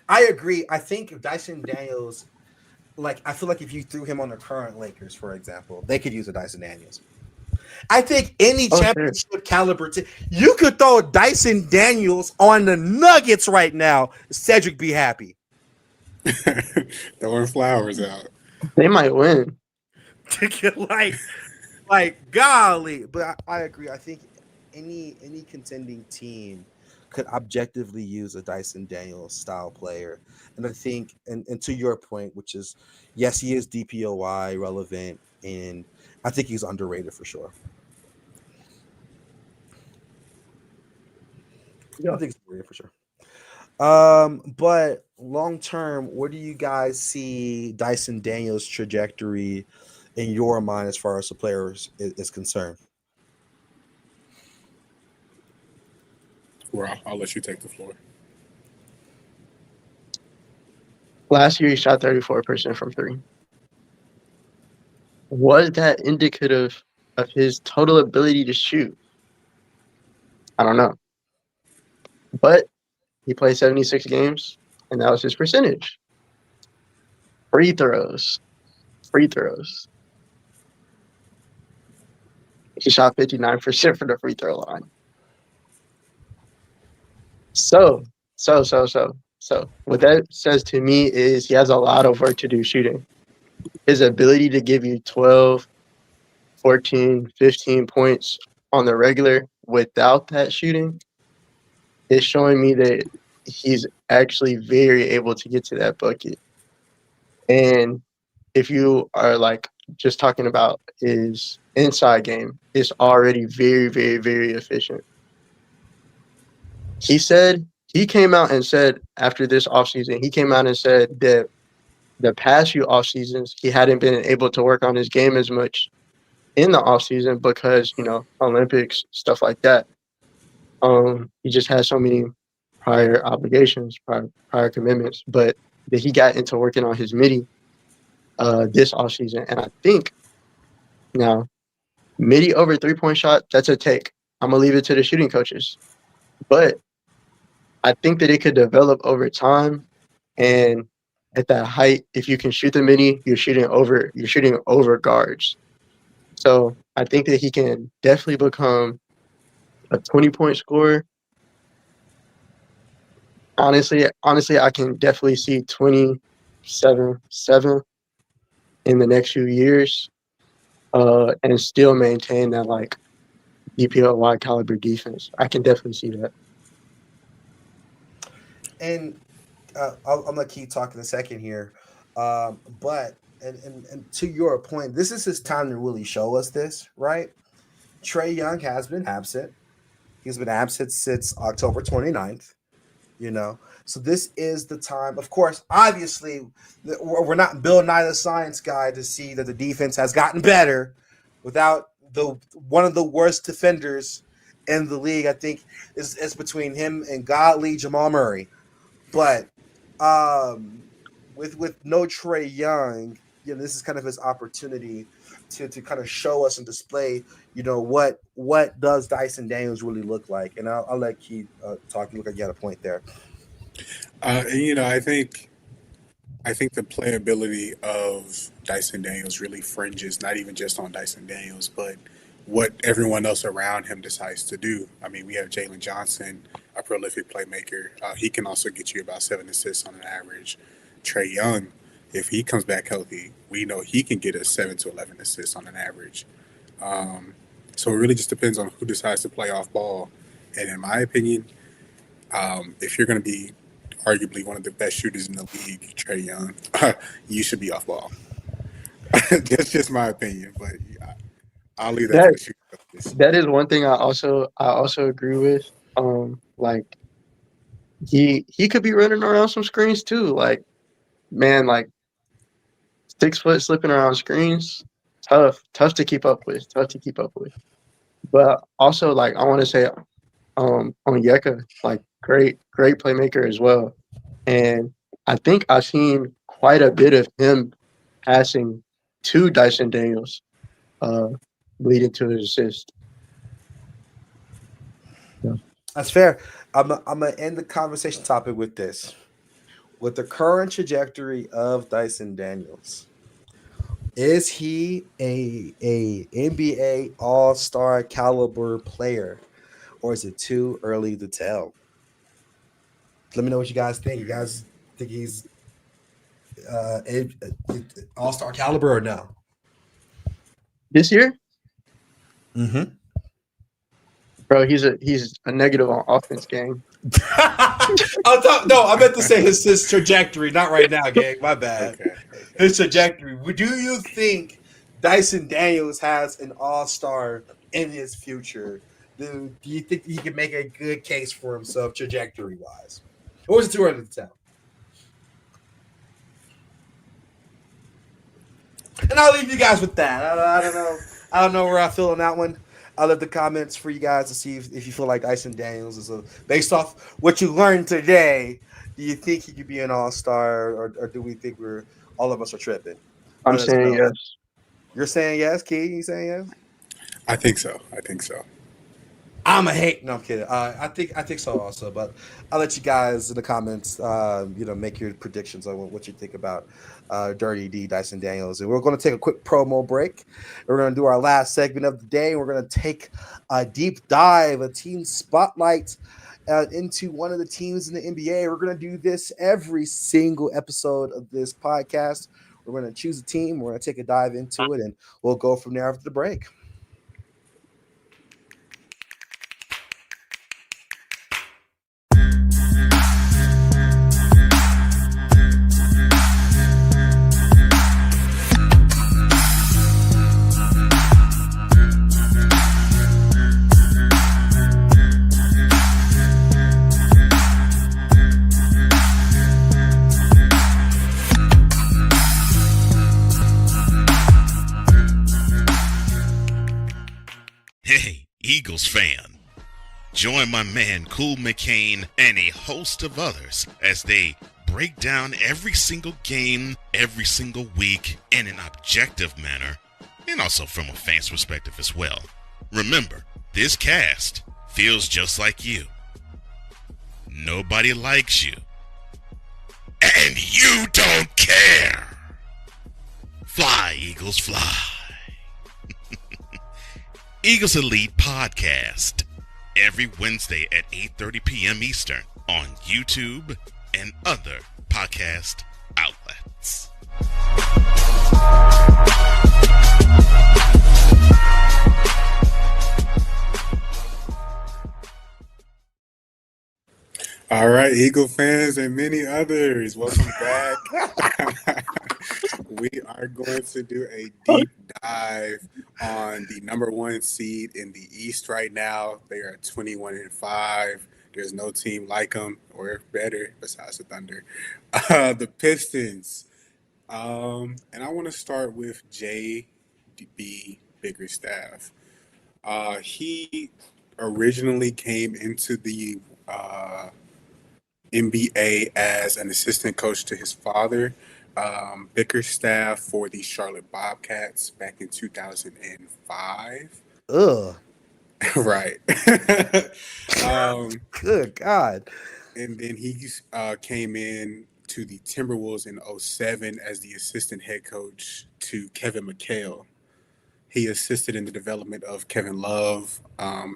I agree. I think Dyson Daniels, I feel like if you threw him on the current Lakers, for example, they could use a Dyson Daniels. I think any championship caliber, you could throw Dyson Daniels on the Nuggets right now. Cedric be happy. Throwing flowers out. they might win. like golly. But I agree. I think any contending team could objectively use a Dyson Daniels style player. And I think, and to your point, which is, yes, he is DPOY relevant, and I think he's underrated for sure. Yeah, I think he's underrated for sure. But long term, where do you guys see Dyson Daniels' trajectory in your mind as far as the players is concerned? Well, I'll let you take the floor. Last year, he shot 34% from three. Was that indicative of his total ability to shoot? I don't know. But he played 76 games, and that was his percentage. Free throws. He shot 59% from the free throw line. So, what that says to me is he has a lot of work to do shooting. His ability to give you 12, 14, 15 points on the regular without that shooting is showing me that he's actually very able to get to that bucket. And if you are just talking about his inside game, it's already very, very, very efficient. He came out and said after this offseason, that the past few off seasons he hadn't been able to work on his game as much in the off season because Olympics, stuff like that. He just had so many prior obligations, prior commitments, but that he got into working on his midi this off season, and I think now midi over 3-point shot, that's a take. I'm gonna leave it to the shooting coaches, but I think that it could develop over time, and at that height, if you can shoot the midi, you're shooting over guards. So I think that he can definitely become a 20-point scorer. Honestly, I can definitely see 27-7 in the next few years, and still maintain that DPOY caliber defense. I can definitely see that. And I'm gonna keep talking a second here, but and to your point, this is his time to really show us this, right? Trae Young has been absent. He's been absent since October 29th. So this is the time. Of course, obviously, we're not Bill Nye the Science Guy to see that the defense has gotten better, without the one of the worst defenders in the league. I think is between him and godly Jamal Murray. But with no Trey Young, this is kind of his opportunity to kind of show us and display, what does Dyson Daniels really look like. And I'll let Keith talk. You look like you had a point there. I think the playability of Dyson Daniels really fringes not even just on Dyson Daniels, but what everyone else around him decides to do. I mean, we have Jalen Johnson, a prolific playmaker. He can also get you about 7 assists on an average. Trey Young, if he comes back healthy, we know he can get us 7 to 11 assists on an average. So it really just depends on who decides to play off ball. And in my opinion, if you're going to be arguably one of the best shooters in the league, Trey Young, you should be off ball. That's just my opinion, but I'll leave that to the shooters. That is one thing I also agree with. Like he could be running around some screens too. Like, man, like 6 foot slipping around screens, tough to keep up with. But also, like, I want to say on Yeka, like great playmaker as well. And I think I've seen quite a bit of him passing to Dyson Daniels, leading to his assist. Yeah. That's fair. I'm gonna end the conversation topic with this. With the current trajectory of Dyson Daniels, is he a NBA All-Star caliber player, or is it too early to tell? Let me know what you guys think. You guys think he's All-Star caliber or no? This year? Mm-hmm. Bro, he's a negative on offense, gang. I meant to say his trajectory, not right now, gang. My bad. Okay. His trajectory. Do you think Dyson Daniels has an All-Star in his future? Do you think he can make a good case for himself trajectory-wise? Or is it too early to tell? And I'll leave you guys with that. I don't know. I don't know where I feel on that one. I'll leave the comments for you guys to see if you feel like Dyson Daniels is based off what you learned today. Do you think he could be an All-Star, or do we think all of us are tripping? I'm saying yes. You're saying yes, Key? You saying yes? I think so. I'm a hate. No, I'm kidding. I think so also, but I'll let you guys in the comments, make your predictions on what you think about Dirty D, Dyson Daniels. And we're going to take a quick promo break. We're going to do our last segment of the day. And we're going to take a deep dive, a team spotlight into one of the teams in the NBA. We're going to do this every single episode of this podcast. We're going to choose a team. We're going to take a dive into it, and we'll go from there after the break. Eagles fan. Join my man Cool McCain and a host of others as they break down every single game, every single week in an objective manner, and also from a fan's perspective as well. Remember, this cast feels just like you. Nobody likes you. And you don't care. Fly, Eagles, fly. Eagles Elite Podcast, every Wednesday at 8:30 p.m. Eastern on YouTube and other podcast outlets. All right, Eagle fans and many others, welcome back. We are going to do a deep dive on the number 1 seed in the East right now. They are 21-5. There's no team like them or better besides the Thunder. The Pistons. And I want to start with JB Bickerstaff. He originally came into the NBA as an assistant coach to his father, Bickerstaff, for the Charlotte Bobcats back in 2005. Ugh. Right. Good God. And then he came in to the Timberwolves in 2007 as the assistant head coach to Kevin McHale. He assisted in the development of Kevin Love,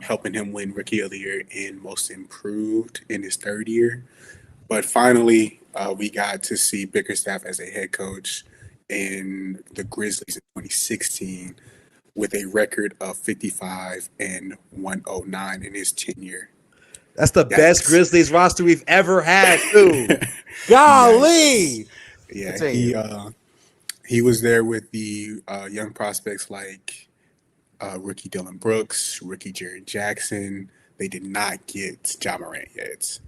helping him win Rookie of the Year and Most Improved in his third year. But finally, we got to see Bickerstaff as a head coach in the Grizzlies in 2016 with a record of 55 and 109 in his tenure. That's the best Grizzlies roster we've ever had, too. Golly! Yeah, he was there with the young prospects like rookie Dylan Brooks, rookie Jaren Jackson. They did not get Ja Morant yet.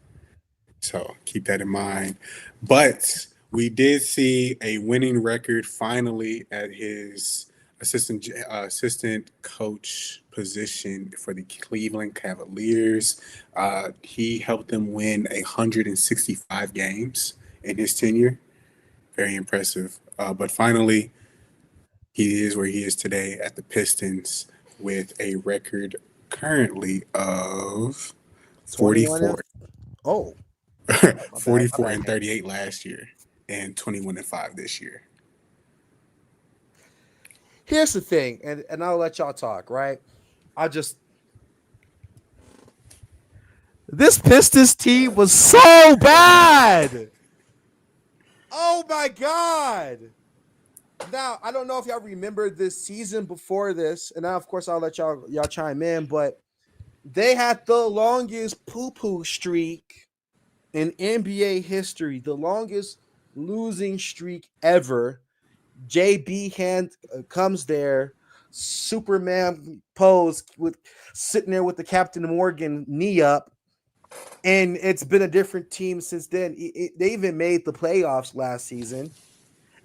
So keep that in mind. But we did see a winning record finally at his assistant coach position for the Cleveland Cavaliers. He helped them win 165 games in his tenure. Very impressive. But finally, he is where he is today at the Pistons with a record currently of 44. Oh. 44 and 38 last year and 21 and 5 this year. Here's the thing, and I'll let y'all talk, right? This Pistons team was so bad. Oh my God. Now, I don't know if y'all remember this season before this, and now of course I'll let y'all chime in, but they had the longest poo-poo streak in NBA history, the longest losing streak ever. JB hand comes there, Superman pose with sitting there with the Captain Morgan knee up, and it's been a different team since then. They even made the playoffs last season,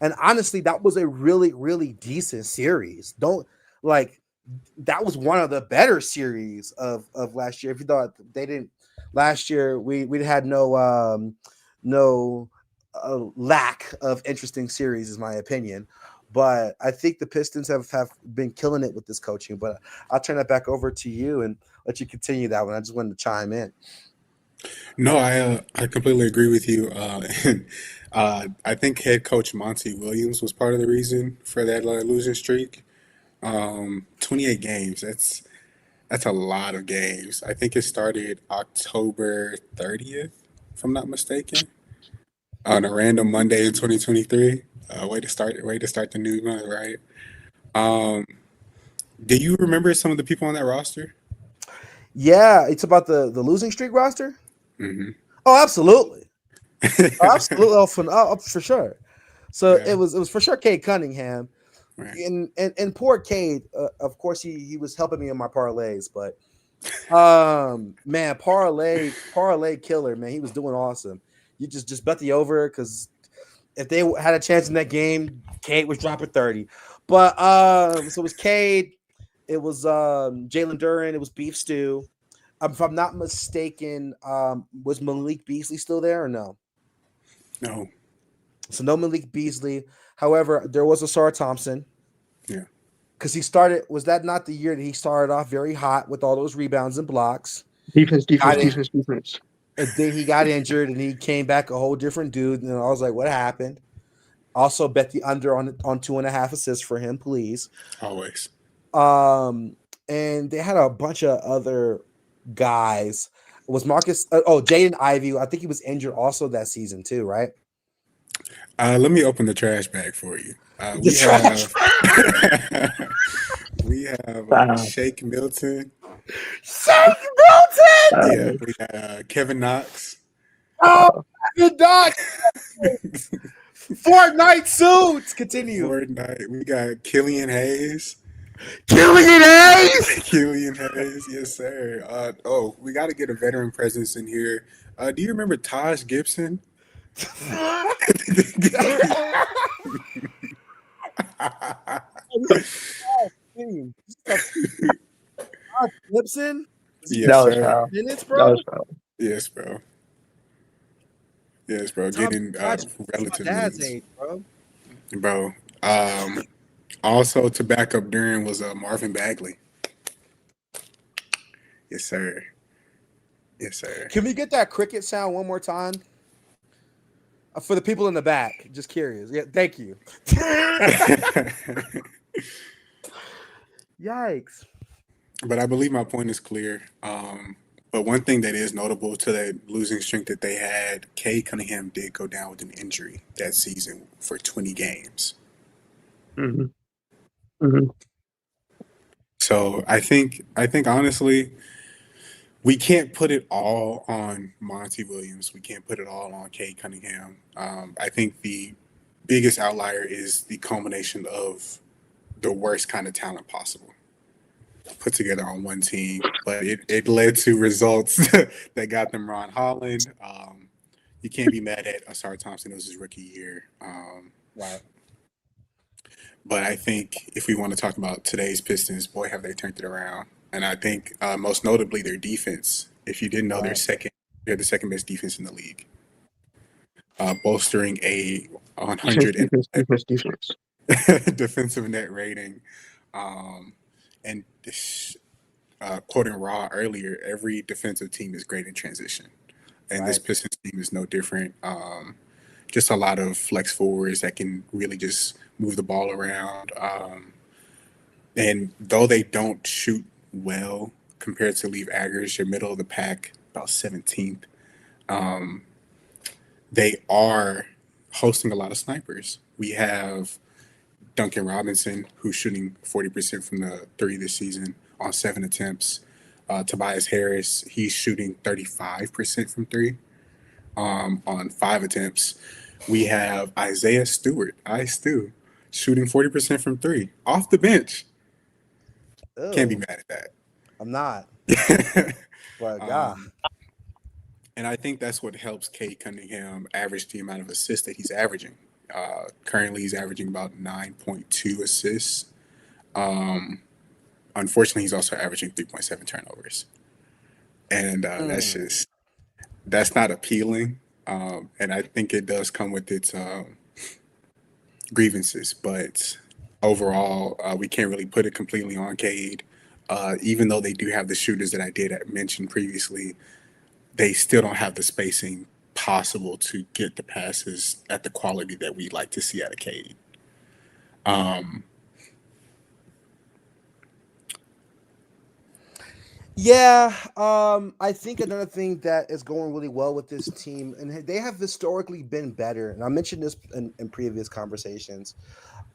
and honestly, that was a really, really decent series. That was one of the better series of last year. If you thought they didn't. Last year, we had no lack of interesting series, is my opinion. But I think the Pistons have been killing it with this coaching. But I'll turn that back over to you and let you continue that one. I just wanted to chime in. No, I completely agree with you. I think head coach Monty Williams was part of the reason for that losing streak. 28 games. That's a lot of games. I think it started October 30th, if I'm not mistaken, on a random Monday in 2023. Way to start the new month, right? Do you remember some of the people on that roster? Yeah, it's about the losing streak roster. Mm-hmm. Oh, absolutely, absolutely, for sure. So Yeah. it was for sure Cade Cunningham. Right. And poor Cade, of course he was helping me in my parlays, but man, parlay killer, man. He was doing awesome. You just bet the over because if they had a chance in that game, Cade was dropping 30. But so it was Cade, it was Jalen Duren, it was Beef Stew. If I'm not mistaken, was Malik Beasley still there or no? No. So no Malik Beasley. However, there was Asar Thompson. Yeah. Because was that not the year that he started off very hot with all those rebounds and blocks? Defense. And then he got injured and he came back a whole different dude. And I was like, what happened? Also bet the under on 2.5 assists for him, please. Always. And they had a bunch of other guys. It was Marcus? Jaden Ivey. I think he was injured also that season too, right? Let me open the trash bag for you. We have Shake Milton. Shake Milton! Yeah, we got Kevin Knox. Oh, good dog. Fortnite suits. Continue. Fortnite. We got Killian Hayes. Killian Hayes, yes, sir. We got to get a veteran presence in here. Do you remember Taj Gibson? Gibson? Yes, That was sir. foul. Minutes, That bro? was foul. Yes, bro. Yes, bro. Tom, Getting that's my relative dad's minutes, age, bro. bro. Also to back up Duran was Marvin Bagley. Yes, sir. Yes, sir. Can we get that cricket sound one more time? For the people in the back, just curious. Yeah, thank you. Yikes. But I believe my point is clear. But one thing that is notable to that losing streak that they had, Cade Cunningham did go down with an injury that season for 20 games. Mm-hmm. Mm-hmm. So I think honestly, we can't put it all on Monty Williams. We can't put it all on Cade Cunningham. I think the biggest outlier is the culmination of the worst kind of talent possible put together on one team, but it led to results that got them Ron Holland. You can't be mad at Asar Thompson. It was his rookie year. Right. But I think if we want to talk about today's Pistons, boy, have they turned it around. And I think most notably their defense. If you didn't know, they're the second best defense in the league, bolstering a 100 Defense. defensive net rating. And quoting Raw earlier, every defensive team is great in transition, and this Pistons team is no different. Just a lot of flex forwards that can really just move the ball around. And though they don't shoot well compared to league average, they're middle of the pack, about 17th. They are hosting a lot of snipers. We have Duncan Robinson, who's shooting 40% from the three this season on 7 attempts. Tobias Harris, he's shooting 35% from three on 5 attempts. We have Isaiah Stewart, Stu, shooting 40% from three off the bench. Ew. Can't be mad at that. I'm not. But God. And I think that's what helps Cade Cunningham average the amount of assists that he's averaging. Currently, he's averaging about 9.2 assists. Unfortunately, he's also averaging 3.7 turnovers. And that's not appealing. And I think it does come with its grievances. But overall, we can't really put it completely on Cade. Even though they do have the shooters that I did mention previously, they still don't have the spacing possible to get the passes at the quality that we like to see out of Cade. I think another thing that is going really well with this team, and they have historically been better, and I mentioned this in previous conversations.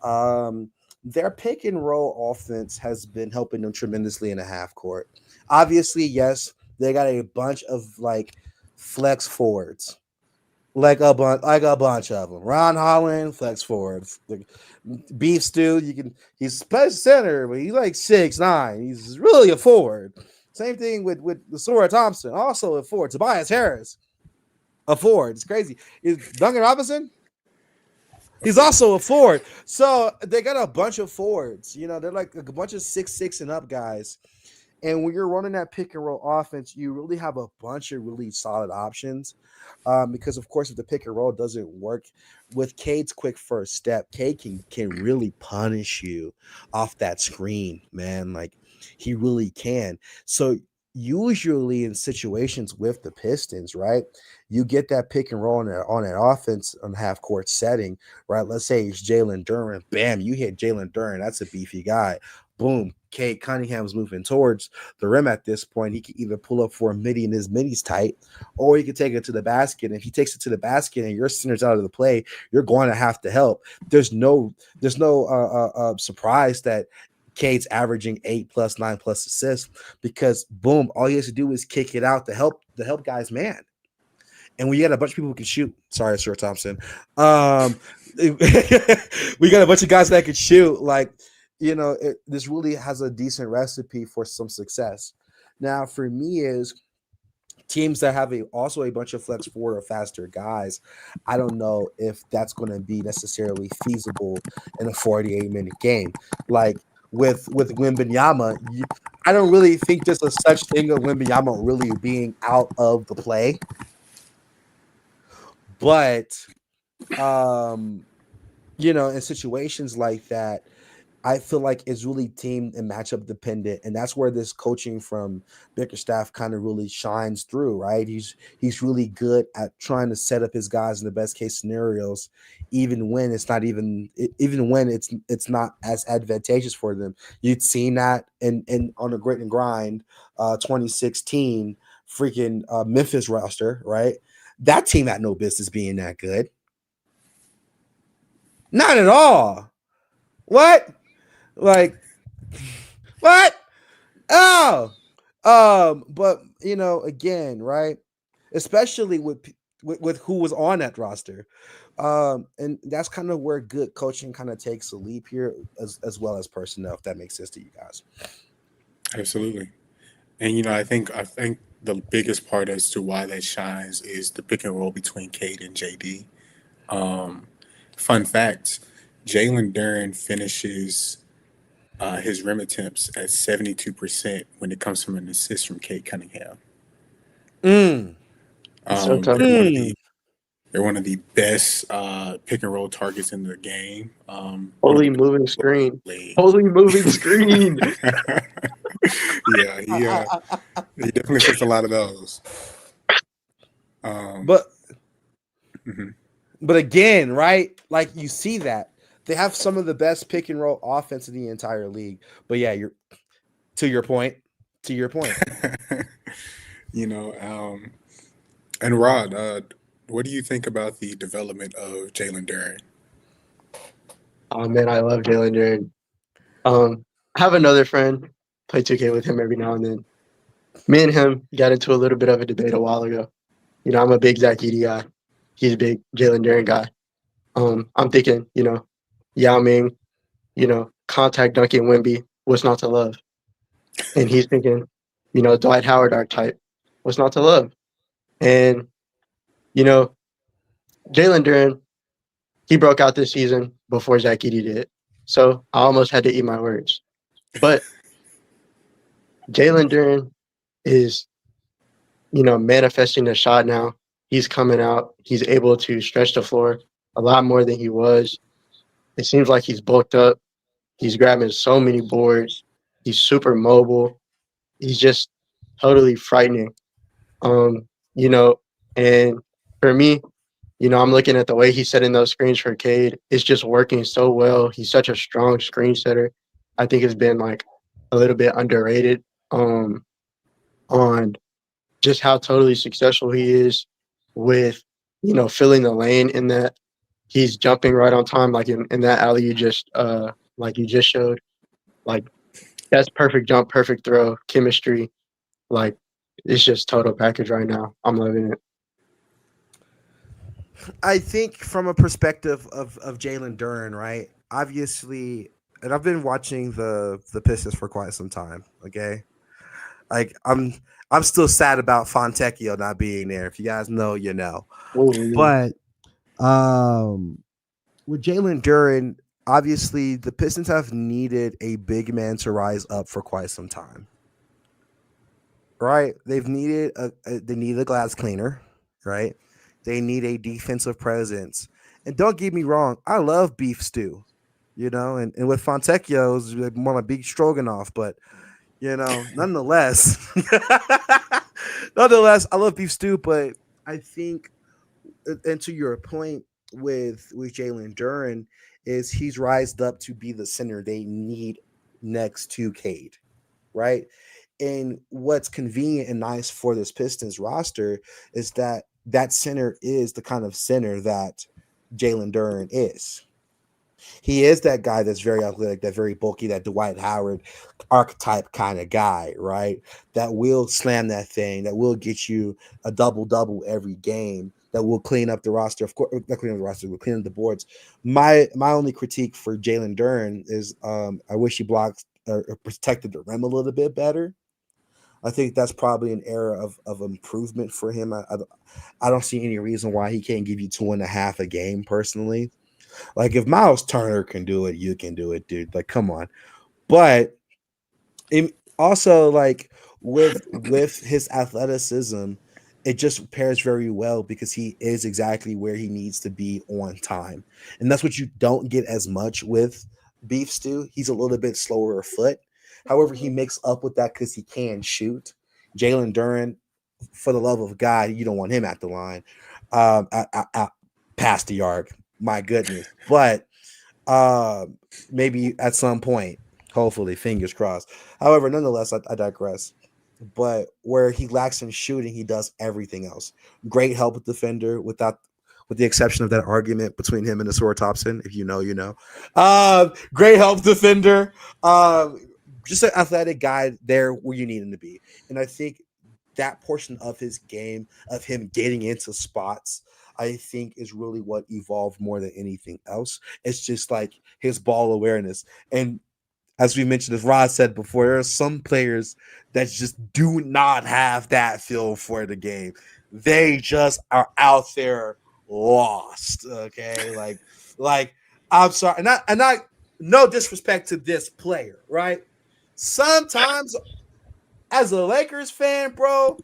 Their pick and roll offense has been helping them tremendously in the half court. Obviously, yes, they got a bunch of like flex forwards, like a bunch of them. Ron Holland, flex forwards. Like Beef Stew, he's special center, but he's like 6'9". He's really a forward. Same thing with the Asar Thompson, also a forward. Tobias Harris, a forward. It's crazy. Is Duncan Robinson? He's also a forward. So they got a bunch of forwards. They're like a bunch of 6'6" and up guys. And when you're running that pick and roll offense, you really have a bunch of really solid options. Because of course, if the pick and roll doesn't work with Cade's quick first step, Cade can really punish you off that screen, man. Like he really can. So usually in situations with the Pistons, right, you get that pick and roll on an offense on half court setting, right? Let's say it's Jalen Duren. Bam, you hit Jalen Duren. That's a beefy guy. Boom. Cade Cunningham's moving towards the rim at this point. He can either pull up for a midi and his midi's tight, or he can take it to the basket. And if he takes it to the basket and your center's out of the play, you're going to have to help. There's no surprise that Cade's averaging 8+, 9+ assists because boom, all he has to do is kick it out to help guys man. And we got a bunch of people who can shoot. Sorry, Sir Thompson. We got a bunch of guys that can shoot. Like, this really has a decent recipe for some success. Now, for me, is teams that have also a bunch of flex forward or faster guys. I don't know if that's going to be necessarily feasible in a 48-minute game. Like with Wembanyama. I don't really think there's a such thing of Wembanyama really being out of the play, but in situations like that, I feel like it's really team and matchup dependent, and that's where this coaching from Bickerstaff kind of really shines through, right? He's really good at trying to set up his guys in the best case scenarios, even when even when it's not as advantageous for them. You'd seen that in on the Grit and Grind, 2016 freaking Memphis roster, right? That team had no business being that good, not at all. What? Like, what? Oh, but again, right? Especially with who was on that roster, and that's kind of where good coaching kind of takes a leap here, as well as personnel. If that makes sense to you guys. Absolutely. And I think the biggest part as to why that shines is the pick and roll between Cade and JD. Fun fact: Jalen Duren finishes his rim attempts at 72% when it comes from an assist from Cade Cunningham. Mm. So tough. They're one of the best pick and roll targets in the game. Holy moving screen. Holy moving screen. Yeah, he definitely fits a lot of those. But but again, right? Like you see that they have some of the best pick and roll offense in the entire league. But yeah, you're to your point. And Rod, what do you think about the development of Jalen Duren? Oh man, I love Jalen Duren. I have another friend, play 2K with him every now and then. Me and him got into a little bit of a debate a while ago. I'm a big Zach Edey guy. He's a big Jalen Duren guy. I'm thinking, Yao Ming, contact dunking Wemby, what's not to love? And he's thinking, Dwight Howard archetype, what's not to love? And, Jalen Duren, he broke out this season before Zach Edey did. So I almost had to eat my words. But Jalen Duren is, manifesting the shot now. He's coming out. He's able to stretch the floor a lot more than he was. It seems like he's bulked up. He's grabbing so many boards. He's super mobile. He's just totally frightening. And for me, I'm looking at the way he's setting those screens for Cade. It's just working so well. He's such a strong screen setter. I think it's been like a little bit underrated on just how totally successful he is with, filling the lane in that he's jumping right on time, like in that alley you just showed. Like that's perfect jump, perfect throw, chemistry. Like it's just total package right now. I'm loving it. I think from a perspective of Jalen Duren, right? Obviously, and I've been watching the Pistons for quite some time. Okay, like I'm still sad about Fontecchio not being there. If you guys know, you know. But with Jalen Duren, obviously the Pistons have needed a big man to rise up for quite some time. Right? They've needed they need a glass cleaner, right? They need a defensive presence. And don't get me wrong, I love beef stew, and with Fontecchio, it's like more like beef stroganoff, but nonetheless, I love beef stew, but I think, and to your point with Jalen Duren, is he's rised up to be the center they need next to Cade, right? And what's convenient and nice for this Pistons roster is that center is the kind of center that Jalen Duren is. He is that guy that's very athletic, that very bulky, that Dwight Howard archetype kind of guy, right? That will slam that thing, that will get you a double-double every game, that will clean up the roster. Of course, not clean up the roster, will clean up the boards. My only critique for Jalen Duren is I wish he blocked or protected the rim a little bit better. I think that's probably an area of improvement for him. I don't see any reason why he can't give you 2.5 a game personally. Like if Miles Turner can do it, you can do it, dude. Like, come on. But also, like with his athleticism, it just pairs very well because he is exactly where he needs to be on time, and that's what you don't get as much with Beef Stew. He's a little bit slower of foot. However, he makes up with that because he can shoot. Jalen Duren, for the love of God, you don't want him at the line, past the yard. My goodness, but maybe at some point, hopefully, fingers crossed. However, nonetheless, I digress. But where he lacks in shooting, he does everything else. Great help defender, with the exception of that argument between him and Asura Thompson. If you know, you know. Great help defender. Just an athletic guy there where you need him to be. And I think that portion of his game, of him getting into spots, I think is really what evolved more than anything else. It's just like his ball awareness. And as we mentioned, as Rod said before, there are some players that just do not have that feel for the game. They just are out there lost. Okay, like I'm sorry, and I no disrespect to this player, right? Sometimes, as a Lakers fan, bro,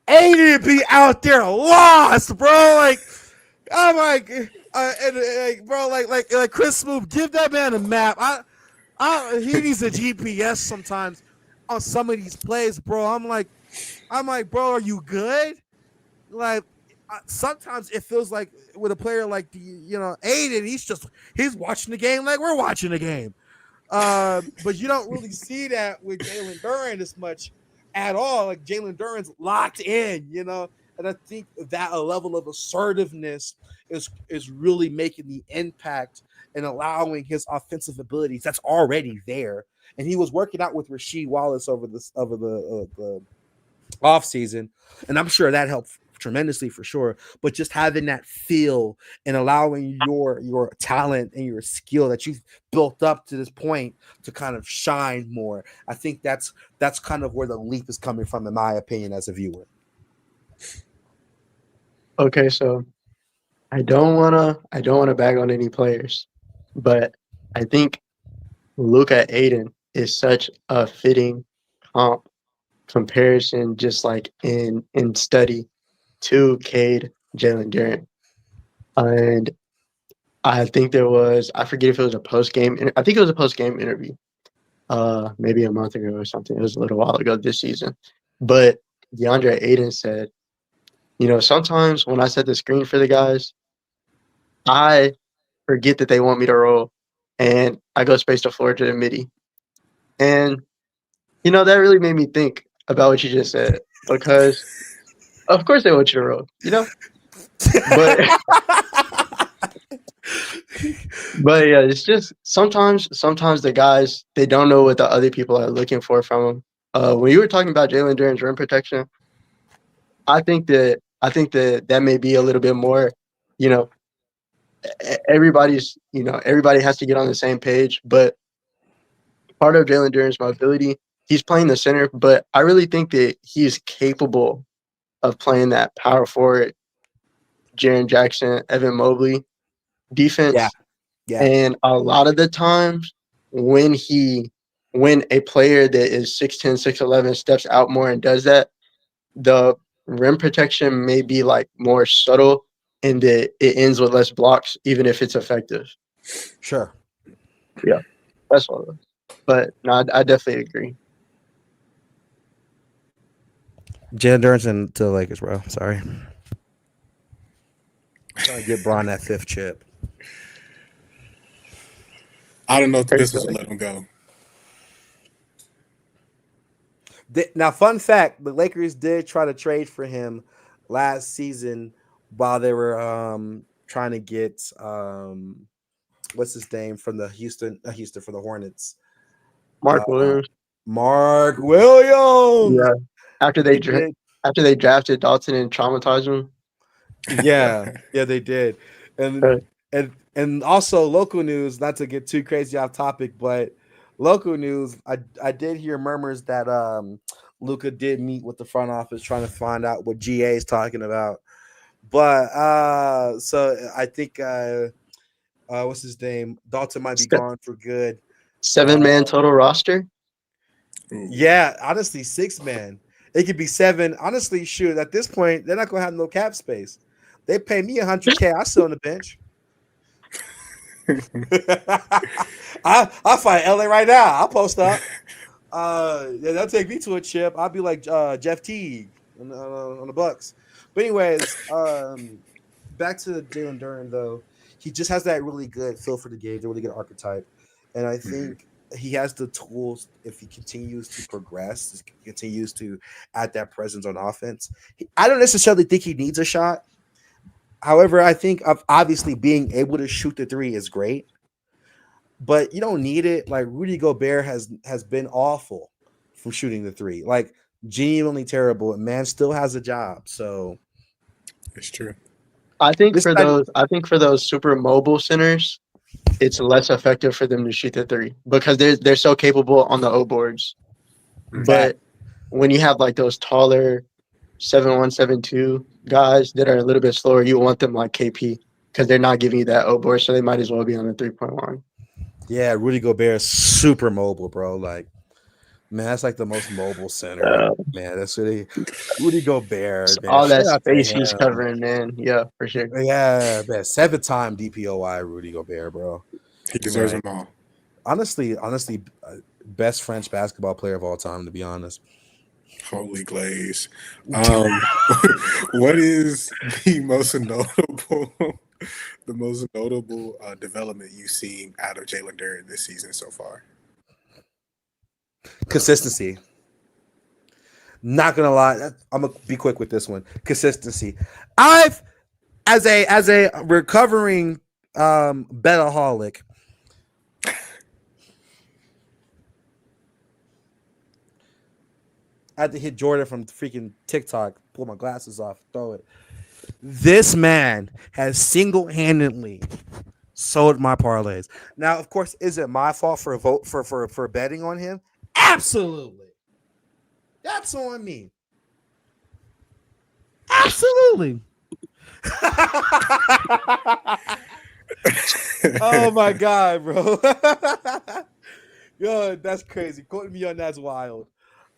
Aiden be out there lost, bro. Like I'm like, bro, like Chris Smoot, give that man a map. He needs a GPS sometimes on some of these plays, bro. I'm like, bro, are you good? Like, sometimes it feels like with a player like Aiden, he's watching the game like we're watching the game. But you don't really see that with Jalen Duren as much at all. Like Jalen Duren's locked in, and I think that a level of assertiveness is really making the impact and allowing his offensive abilities that's already there. And he was working out with Rasheed Wallace over the offseason, and I'm sure that helped tremendously for sure. But just having that feel and allowing your talent and your skill that you've built up to this point to kind of shine more, I think that's kind of where the leap is coming from, in my opinion, as a viewer. Okay, so I don't wanna bag on any players, but I think Luka Aiden is such a fitting comparison, just like in study, to Cade Jalen Duren. And I think I forget if it was a post-game, I think it was a post-game interview, maybe a month ago or something. It was a little while ago this season. But DeAndre Aiden said, sometimes when I set the screen for the guys, I forget that they want me to roll, and I go space the floor to the midi. And, that really made me think about what you just said, because of course they want you to roll, But but yeah, it's just sometimes the guys, they don't know what the other people are looking for from them. When you were talking about Jalen Duren's rim protection, I think that may be a little bit more, everybody has to get on the same page. But part of Jalen Duren's mobility, he's playing the center, but I really think that he's capable of playing that power forward, Jaren Jackson, Evan Mobley defense. Yeah. And a lot of the times when a player that is 6'10", 6'11" steps out more and does that, the rim protection may be like more subtle, and that it ends with less blocks, even if it's effective. Sure. Yeah, that's all. But no, I definitely agree. Jalen Duren's to the Lakers, bro. Sorry. Trying to get Bron that fifth chip. I don't know if the Pistons will let him go. Now, fun fact, the Lakers did try to trade for him last season while they were trying to get what's his name from the Houston for the Hornets. Mark Williams. Mark Williams. Yeah. After they drafted Dalton and traumatized him. Yeah, they did. And also local news, not to get too crazy off topic, but local news, I did hear murmurs that Luka did meet with the front office trying to find out what GA is talking about. But so I think what's his name? Dalton might be gone for good. 7-man total roster. Yeah, honestly, 6-man. It could be 7. Honestly, shoot, at this point, they're not gonna have no cap space. They pay me $100K. I sit on the bench. I'll fight LA right now. I'll post up. Yeah, they'll take me to a chip. I'll be like Jeff Teague on the Bucks. But anyways, back to Jalen Duren though. He just has that really good feel for the game, the really good archetype, and I think he has the tools if he continues to progress, continues to add that presence on offense. I don't necessarily think he needs a shot. However, I think of obviously being able to shoot the 3 is great, but you don't need it. Like Rudy Gobert has been awful from shooting the 3, like genuinely terrible. And man still has a job, so It's true. I think for those super mobile centers, it's less effective for them to shoot the 3 because they're so capable on the O boards. But when you have like those taller 7'1", 7'2" guys that are a little bit slower, you want them like KP because they're not giving you that O board, so they might as well be on the 3-point line. Yeah, Rudy Gobert is super mobile, bro. Like, man, that's like the most mobile center. Man, that's Rudy Gobert. Man. All that Shout out to space he's him. covering, man. Yeah, for sure. Yeah, man, 7-time DPOY Rudy Gobert, bro. He deserves them all. Honestly, best French basketball player of all time, to be honest. Holy glaze. What is the most notable development you've seen out of Jalen Duren this season so far? Consistency. Not gonna lie, I'm gonna be quick with this one. Consistency. As a recovering betaholic, I had to hit Jordan from freaking TikTok, pull my glasses off, throw it. This man has single-handedly sold my parlays. Now, of course, is it my fault for betting on him? Absolutely. That's on me. Absolutely. Oh my God, bro. Yo, that's crazy. Quoting me on that's wild.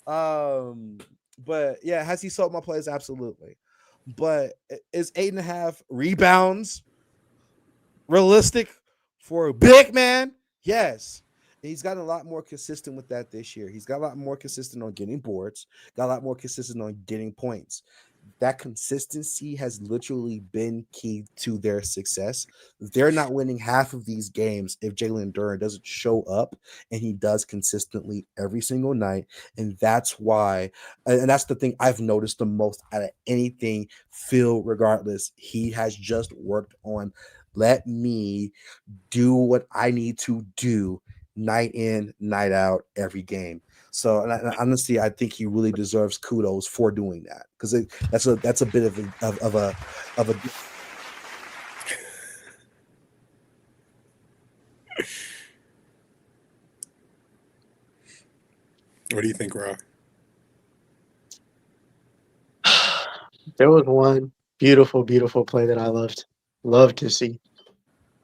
But yeah, has he sold my plays? Absolutely. But is 8.5 rebounds realistic for a big man? Yes. And he's gotten a lot more consistent with that this year. He's got a lot more consistent on getting boards, got a lot more consistent on getting points. That consistency has literally been key to their success. They're not winning half of these games if Jalen Duren doesn't show up, and he does consistently every single night. And that's why, and that's the thing I've noticed the most out of anything Phil, regardless. He has just worked on, let me do what I need to do night in, night out, every game. So, and honestly, I think he really deserves kudos for doing that, because that's a bit of a. What do you think, Rob? There was one beautiful play that I loved to see,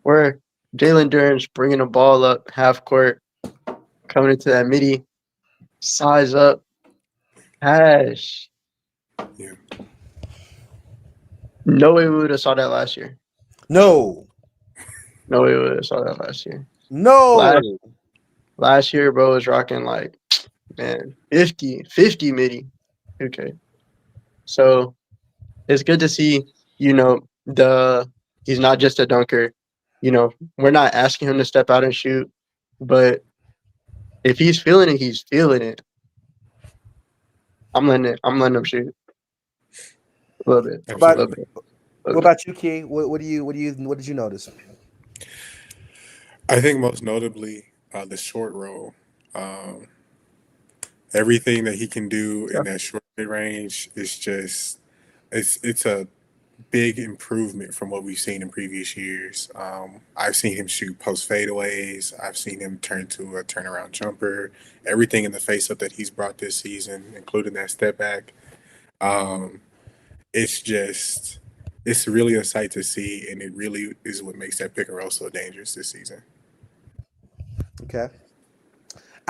where Jalen Duren's bringing a ball up half court, coming into that midi, size up, hash. Yeah. No way we would have saw that last year. No way we would have saw that last year. No. Last year, bro was rocking like, man, 50 midi. Okay. So it's good to see, he's not just a dunker. We're not asking him to step out and shoot, but if he's feeling it, he's feeling it. I'm letting him shoot a little bit. What about you, Key? What did you notice? I think most notably the short roll. Everything that he can do in that short range is just it's a big improvement from what we've seen in previous years. I've seen him shoot post fadeaways. I've seen him turn to a turnaround jumper. Everything in the face up that he's brought this season, including that step back. It's really a sight to see, and it really is what makes that pick and roll so dangerous this season. Okay.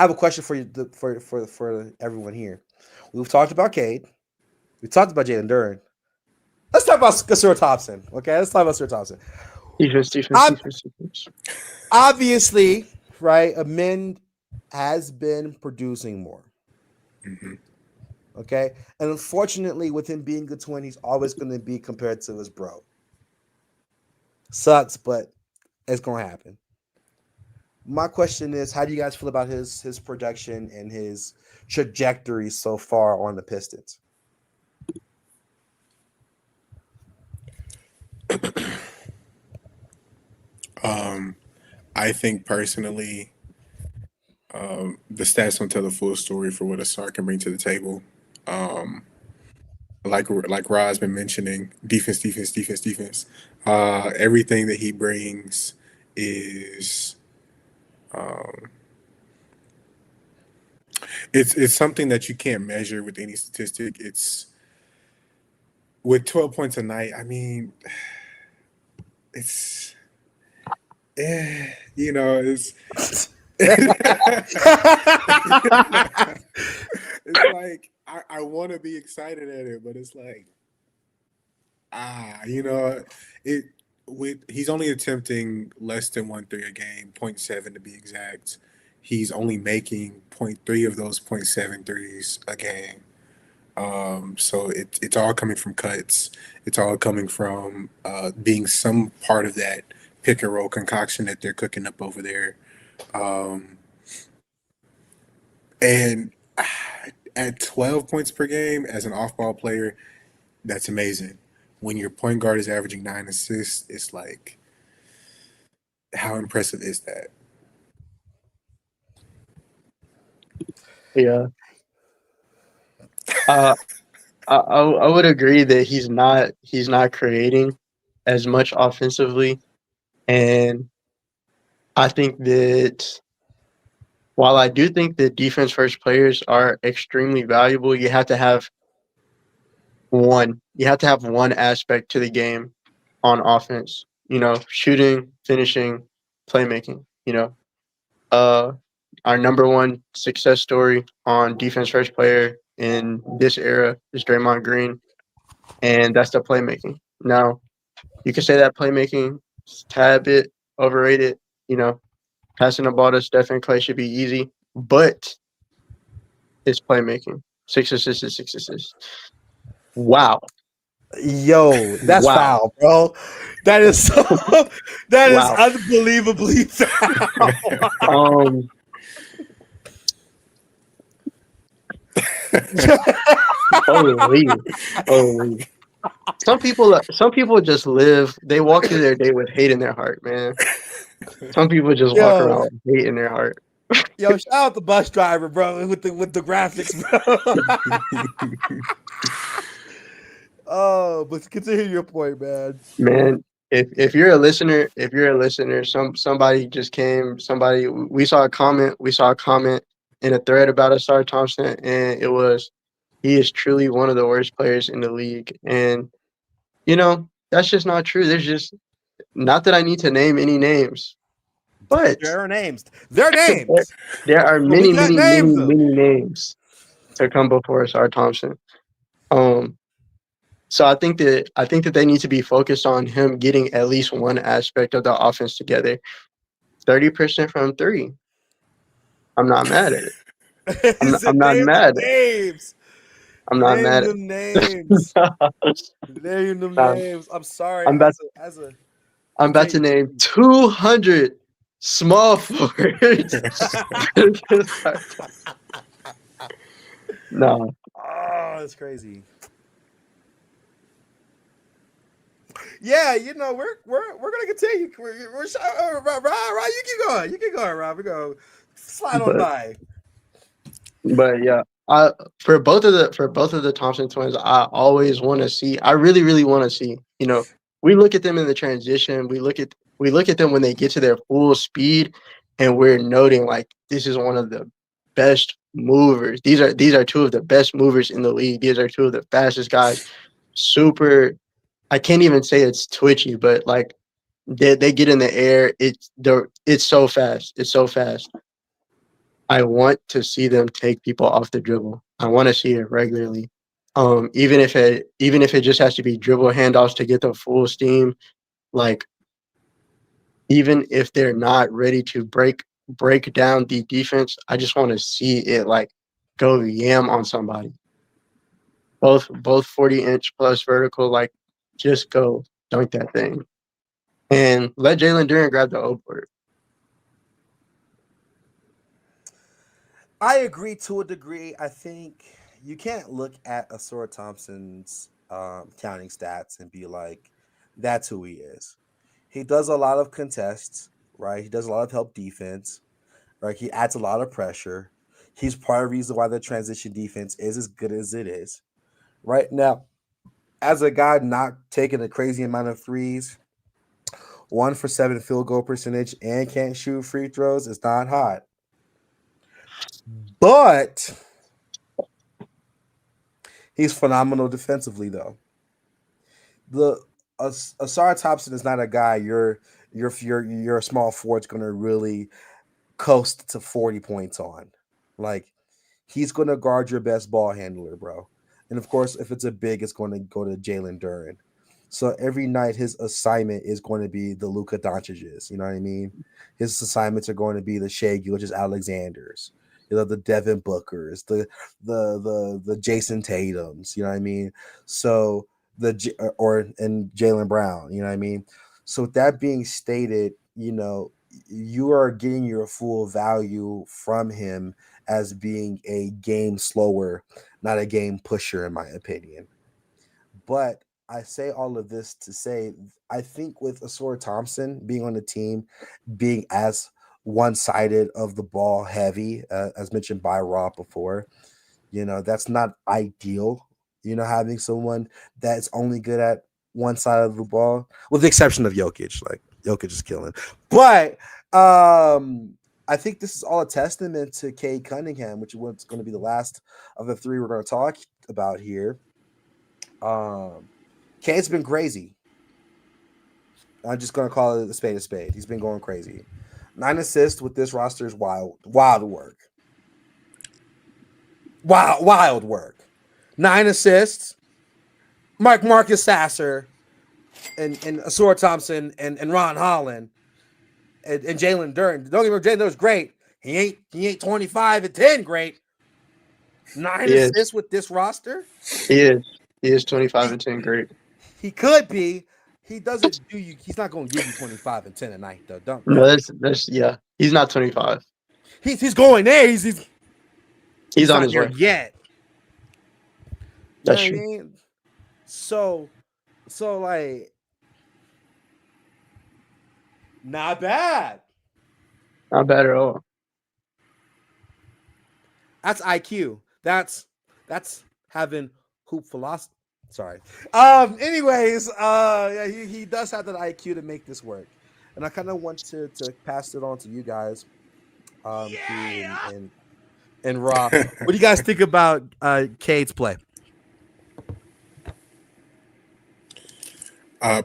I have a question for you for everyone here. We've talked about Cade. We talked about Jalen Duren. Let's talk about Sir Thompson. Okay, let's talk about Sir Thompson. Defense. Obviously, right? Amin has been producing more. Mm-hmm. Okay, and unfortunately, with him being a twin, he's always going to be compared to his bro. Sucks, but it's going to happen. My question is, how do you guys feel about his production and his trajectory so far on the Pistons? I think personally, the stats don't tell the full story for what a star can bring to the table. Like Rod's been mentioning, defense. Everything that he brings is it's something that you can't measure with any statistic. It's with 12 points a night. I mean, it's it's it's like I want to be excited at it, but it's like he's only attempting less than 1 3 a game, 0.7 to be exact. He's only making 0.3 of those 0.7 threes a game. So it's all coming from cuts. It's all coming from being some part of that pick and roll concoction that they're cooking up over there. And at 12 points per game as an off-ball player, that's amazing. When your point guard is averaging 9 assists, it's like, how impressive is that? Yeah. I would agree that he's not creating as much offensively, and I think that while I do think that defense first players are extremely valuable, you have to have one aspect to the game on offense. Shooting, finishing, playmaking. Our number one success story on defense first player in this era is Draymond Green, and that's the playmaking. Now, you can say that playmaking is a tad bit overrated. Passing the ball to Steph and Clay should be easy, but it's playmaking. 6 assists is 6 assists. Wow. Yo, that's foul, bro. That is so. That is unbelievably foul. Holy. Some people just live. They walk through their day with hate in their heart, man. Some people just walk around with hate in their heart. Yo, shout out the bus driver, bro, with the graphics, bro. Oh, but continue your point, man. Man, if you're a listener, somebody just came. We saw a comment in a thread about Asar Thompson, and it was, he is truly one of the worst players in the league. And that's just not true. There's just, not that I need to name any names, but there are names. There are names. There are many names to come before Asar Thompson. So I think that they need to be focused on him getting at least one aspect of the offense together. 30% from 3. I'm not mad at it. I'm not mad. Names. I'm not mad at names. Name them names. I'm sorry. I'm about to name 200 small forwards. No. Oh, that's crazy. Yeah, we're gonna continue. We're Rob, you keep going. You keep going, Rob. We're gonna slide on by. But yeah, for both of the Thompson twins, I always want to see. I really, really want to see. We look at them in the transition. We look at them when they get to their full speed, and we're noting like, this is one of the best movers. These are two of the best movers in the league. These are two of the fastest guys. Super. I can't even say it's twitchy, but like they get in the air. It's so fast. It's so fast. I want to see them take people off the dribble. I want to see it regularly. Even if it just has to be dribble handoffs to get the full steam, like even if they're not ready to break down the defense, I just want to see it like go yam on somebody. Both 40-inch plus vertical, like just go dunk that thing. And let Jalen Duren grab the O board. I agree to a degree. I think you can't look at Asura Thompson's counting stats and be like, that's who he is. He does a lot of contests, right? He does a lot of help defense, right? He adds a lot of pressure. He's part of the reason why the transition defense is as good as it is. Right now, as a guy not taking a crazy amount of threes, 1 for 7 field goal percentage, and can't shoot free throws, is not hot. But he's phenomenal defensively, though. Asar Thompson is not a guy you're a small forward's going to really coast to 40 points on. Like, he's going to guard your best ball handler, bro. And of course, if it's a big, it's going to go to Jalen Duren. So every night, his assignment is going to be the Luka Doncic's. You know what I mean? His assignments are going to be the Shea Gilgeous-Alexanders, the Devin Bookers, the Jason Tatums. You know what I mean? So and Jaylen Brown. You know what I mean? So with that being stated, you are getting your full value from him as being a game slower, not a game pusher, in my opinion. But I say all of this to say, I think with Asura Thompson being on the team, being as one-sided of the ball heavy, as mentioned by Rob before, that's not ideal. Having someone that's only good at one side of the ball, with the exception of Jokic. Like, Jokic is killing. But I think this is all a testament to Cade Cunningham, which is what's going to be the last of the three we're going to talk about here. Cade's been crazy. I'm just going to call it a spade a spade. He's been going crazy. 9 assists with this roster is wild work. Wild work. 9 assists. Marcus Sasser and Asura Thompson and Ron Holland and Jalen Duren. Don't get me wrong, Jalen Duren's great. He ain't 25 and 10 great. 9 assists with this roster? He is 25 and 10 great. He could be. He doesn't do you. He's not going to give you 25 and 10 a night, though. No, that's yeah. He's not 25. He's going there. He's on his way yet. That's true. I mean? So like, not bad. Not bad at all. That's IQ. That's having hoop philosophy. Sorry. Anyways, yeah, he does have that IQ to make this work, and I kind of want to pass it on to you guys, and Rob. What do you guys think about Cade's play?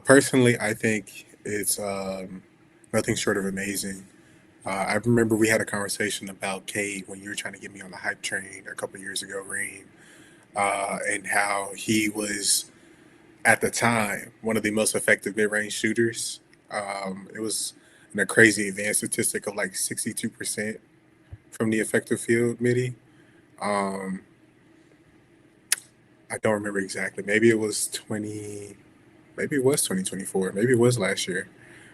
Personally, I think it's nothing short of amazing. I remember we had a conversation about Cade when you were trying to get me on the hype train a couple years ago, Reem, and how he was, at the time, one of the most effective mid-range shooters. It was a crazy advanced statistic of like 62% from the effective field midi. I don't remember exactly. Maybe it was 2024. Maybe it was last year.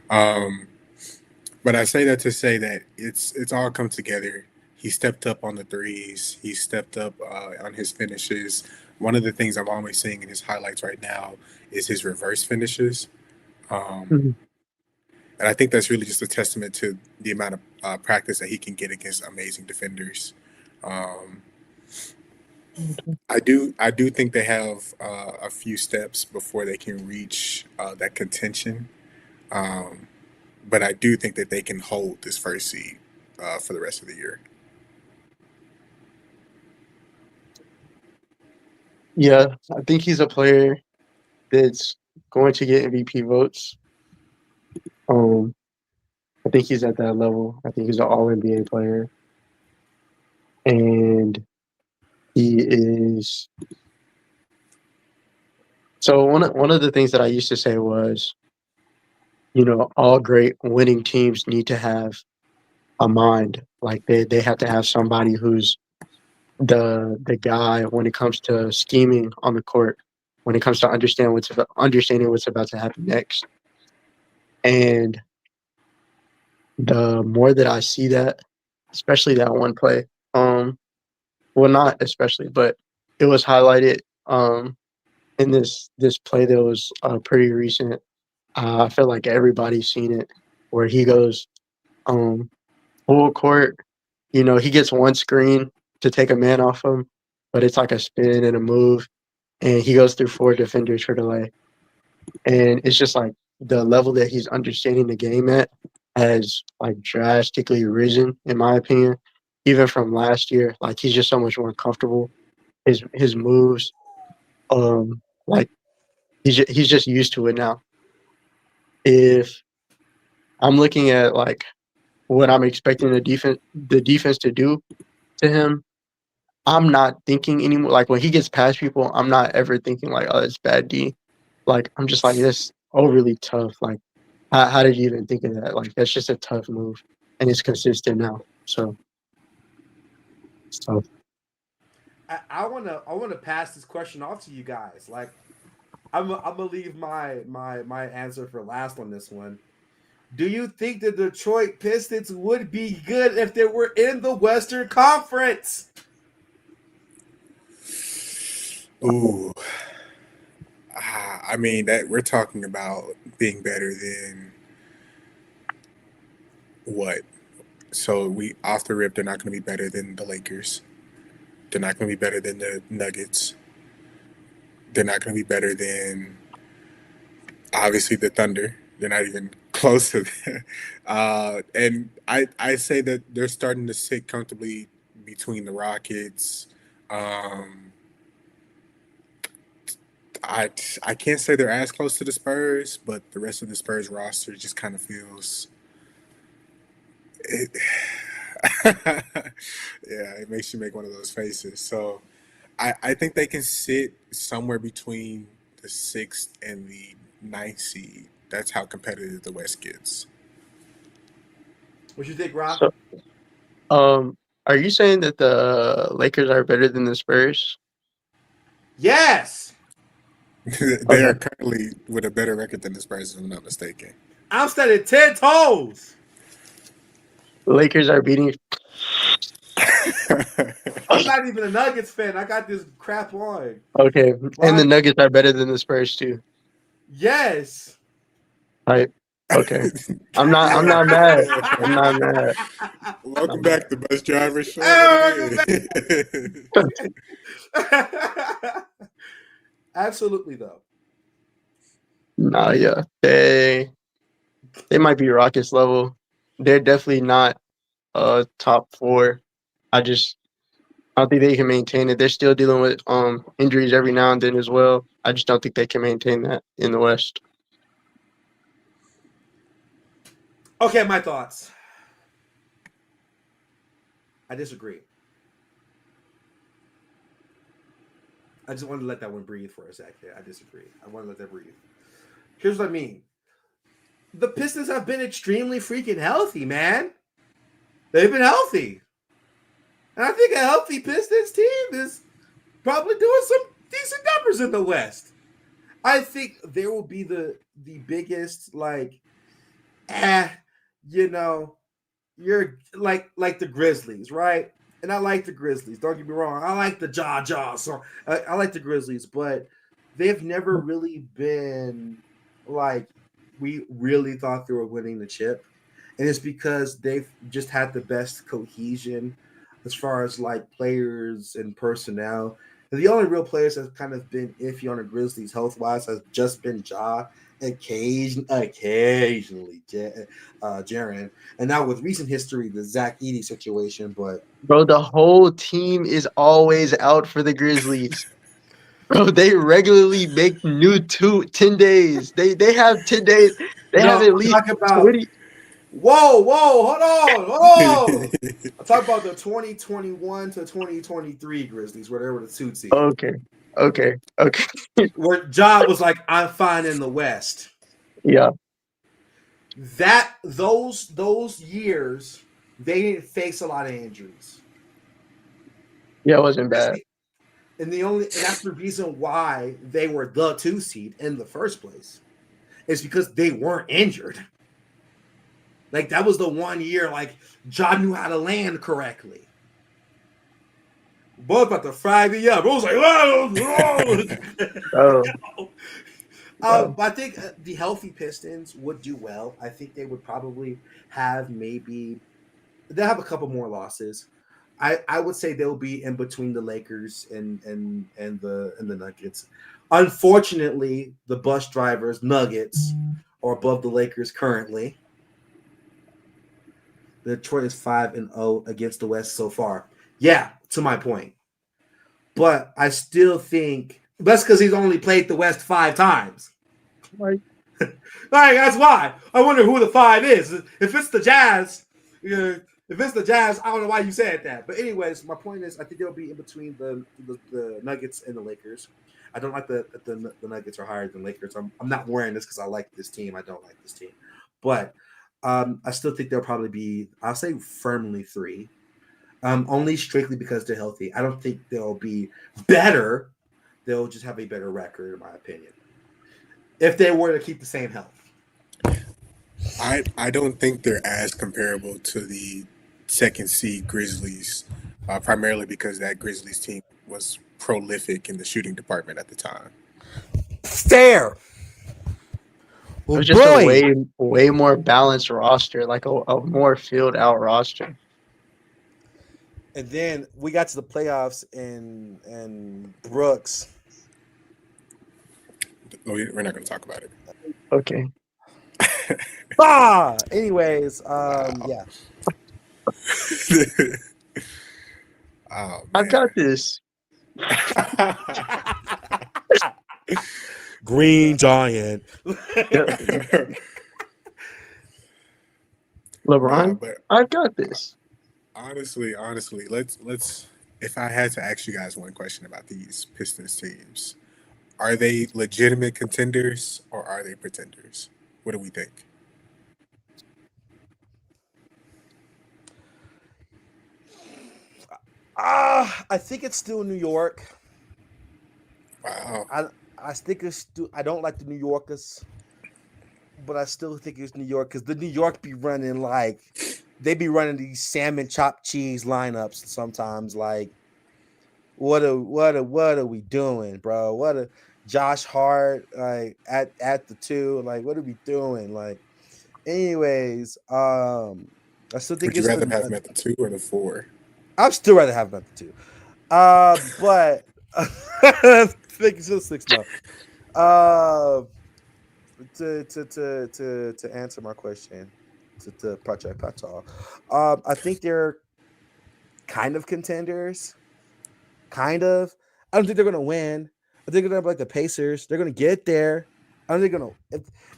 But I say that to say that it's all come together. He stepped up on the threes. He stepped up on his finishes. One of the things I'm always seeing in his highlights right now is his reverse finishes. And I think that's really just a testament to the amount of practice that he can get against amazing defenders. I do think they have a few steps before they can reach that contention. But I do think that they can hold this first seed for the rest of the year. Yeah, I think he's a player that's going to get MVP votes. I think he's at that level. I think he's an all NBA player. and he is. So one of the things that I used to say was, all great winning teams need to have a mind. Like they have to have somebody who's the guy when it comes to scheming on the court, when it comes to understanding what's about to happen next. And the more that I see that, especially that one play, well, not especially, but it was highlighted in this play that was pretty recent. I feel like everybody's seen it, where he goes full court. He gets one screen to take a man off him, but it's like a spin and a move, and he goes through 4 defenders for the lay. And it's just like the level that he's understanding the game at has like drastically risen, in my opinion, even from last year. Like he's just so much more comfortable. His moves, like he's just used to it now. If I'm looking at like what I'm expecting the defense to do to him, I'm not thinking anymore. Like when he gets past people, I'm not ever thinking like, oh, it's bad D. Like I'm just like, that's overly tough. Like how did you even think of that? Like that's just a tough move, and it's consistent now. So it's tough. I wanna pass this question off to you guys. Like I'm gonna leave my answer for last on this one. Do you think the Detroit Pistons would be good if they were in the Western Conference? Ooh. I mean, that we're talking about being better than what? So we off the rip, they're not going to be better than the Lakers. They're not going to be better than the Nuggets. They're not going to be better than obviously the Thunder. They're not even close to that. And I say that they're starting to sit comfortably between the Rockets. I can't say they're as close to the Spurs, but the rest of the Spurs roster just kind of feels it. Yeah, it makes you make one of those faces. So I think they can sit somewhere between the 6th and the 9th seed. That's how competitive the West gets. What you think, Rob? So, are you saying that the Lakers are better than the Spurs? Yes. They are currently with a better record than the Spurs, if I'm not mistaken. I'm standing 10 toes. The Lakers are beating. I'm not even a Nuggets fan. I got this crap on. Okay, Why? and the Nuggets are better than the Spurs too. Yes. Right. Okay. I'm not mad. I'm not mad. Welcome back to Bus Driver Show. Absolutely, though. Nah, yeah. They might be Rockets level. They're definitely not top 4. I don't think they can maintain it. They're still dealing with injuries every now and then as well. I just don't think they can maintain that in the West. Okay, my thoughts. I disagree. I just wanted to let that one breathe for a second. I disagree. I want to let that breathe. Here's what I mean. The Pistons have been extremely freaking healthy, man. They've been healthy. And I think a healthy Pistons team is probably doing some decent numbers in the West. I think there will be the biggest, you're like the Grizzlies, right? And I like the Grizzlies. Don't get me wrong. I like the Jaw song. I like the Grizzlies, but they've never really been like we really thought they were winning the chip. And it's because they've just had the best cohesion as far as like players and personnel. And the only real players that have kind of been iffy on the Grizzlies health-wise has just been Ja, occasionally Jaren. And now with recent history, the Zach Edey situation, but Bro, the whole team is always out for the Grizzlies. Bro, they regularly make new 10 days. They have 10 days. They have at least 20. Whoa, hold on. I'm talking about the 2021 to 2023 Grizzlies, where they were the 2 seed. Okay. Where Ja was like, I'm fine in the West. Yeah. Those years, they didn't face a lot of injuries. Yeah, it wasn't bad. And that's the reason why they were the 2 seed in the first place. It's because they weren't injured. Like, that was the one year, like, Ja knew how to land correctly. Both about to fry me up. I was like, I think the healthy Pistons would do well. I think they would probably have they'll have a couple more losses. I would say they'll be in between the Lakers and the Nuggets. Unfortunately, the bus drivers Nuggets are above the Lakers currently. The Detroit is 5-0 against the West so far. Yeah, to my point. But I still think that's because he's only played the West 5 times. Right. That's why. I wonder who the 5 is. If it's the Jazz, I don't know why you said that. But anyways, my point is I think they'll be in between the Nuggets and the Lakers. I don't like the Nuggets are higher than Lakers. I'm not wearing this because I like this team. I don't like this team. But I still think they'll probably be, I'll say firmly 3. Only strictly because they're healthy. I don't think they'll be better. They'll just have a better record, in my opinion. If they were to keep the same health. I don't think they're as comparable to the second seed Grizzlies, primarily because that Grizzlies team was prolific in the shooting department at the time. Fair. It was just a way more balanced roster, like a more filled out roster. And then we got to the playoffs and Brooks. We're not going to talk about it. Okay. Anyways, yeah. Oh, I got this. Green Giant. LeBron, but I got this. honestly, let's. If I had to ask you guys one question about these Pistons teams, are they legitimate contenders or are they pretenders? What do we think? I think it's still New York. Wow. I think it's I don't like the New Yorkers, but I still think it's New York because the New York be running they be running these salmon chopped cheese lineups sometimes. Like, what are we doing, bro? What a Josh Hart at the 2? Like, what are we doing? Like, anyways, I still think Would you rather have him at the 2 or the 4? I'd still rather have him at the 2. But I think it's just 6 now. To answer my question, to Project Patel, I think they're kind of contenders. Kind of. I don't think they're gonna win. I think they're gonna be like the Pacers. They're gonna get there. I don't think they're gonna.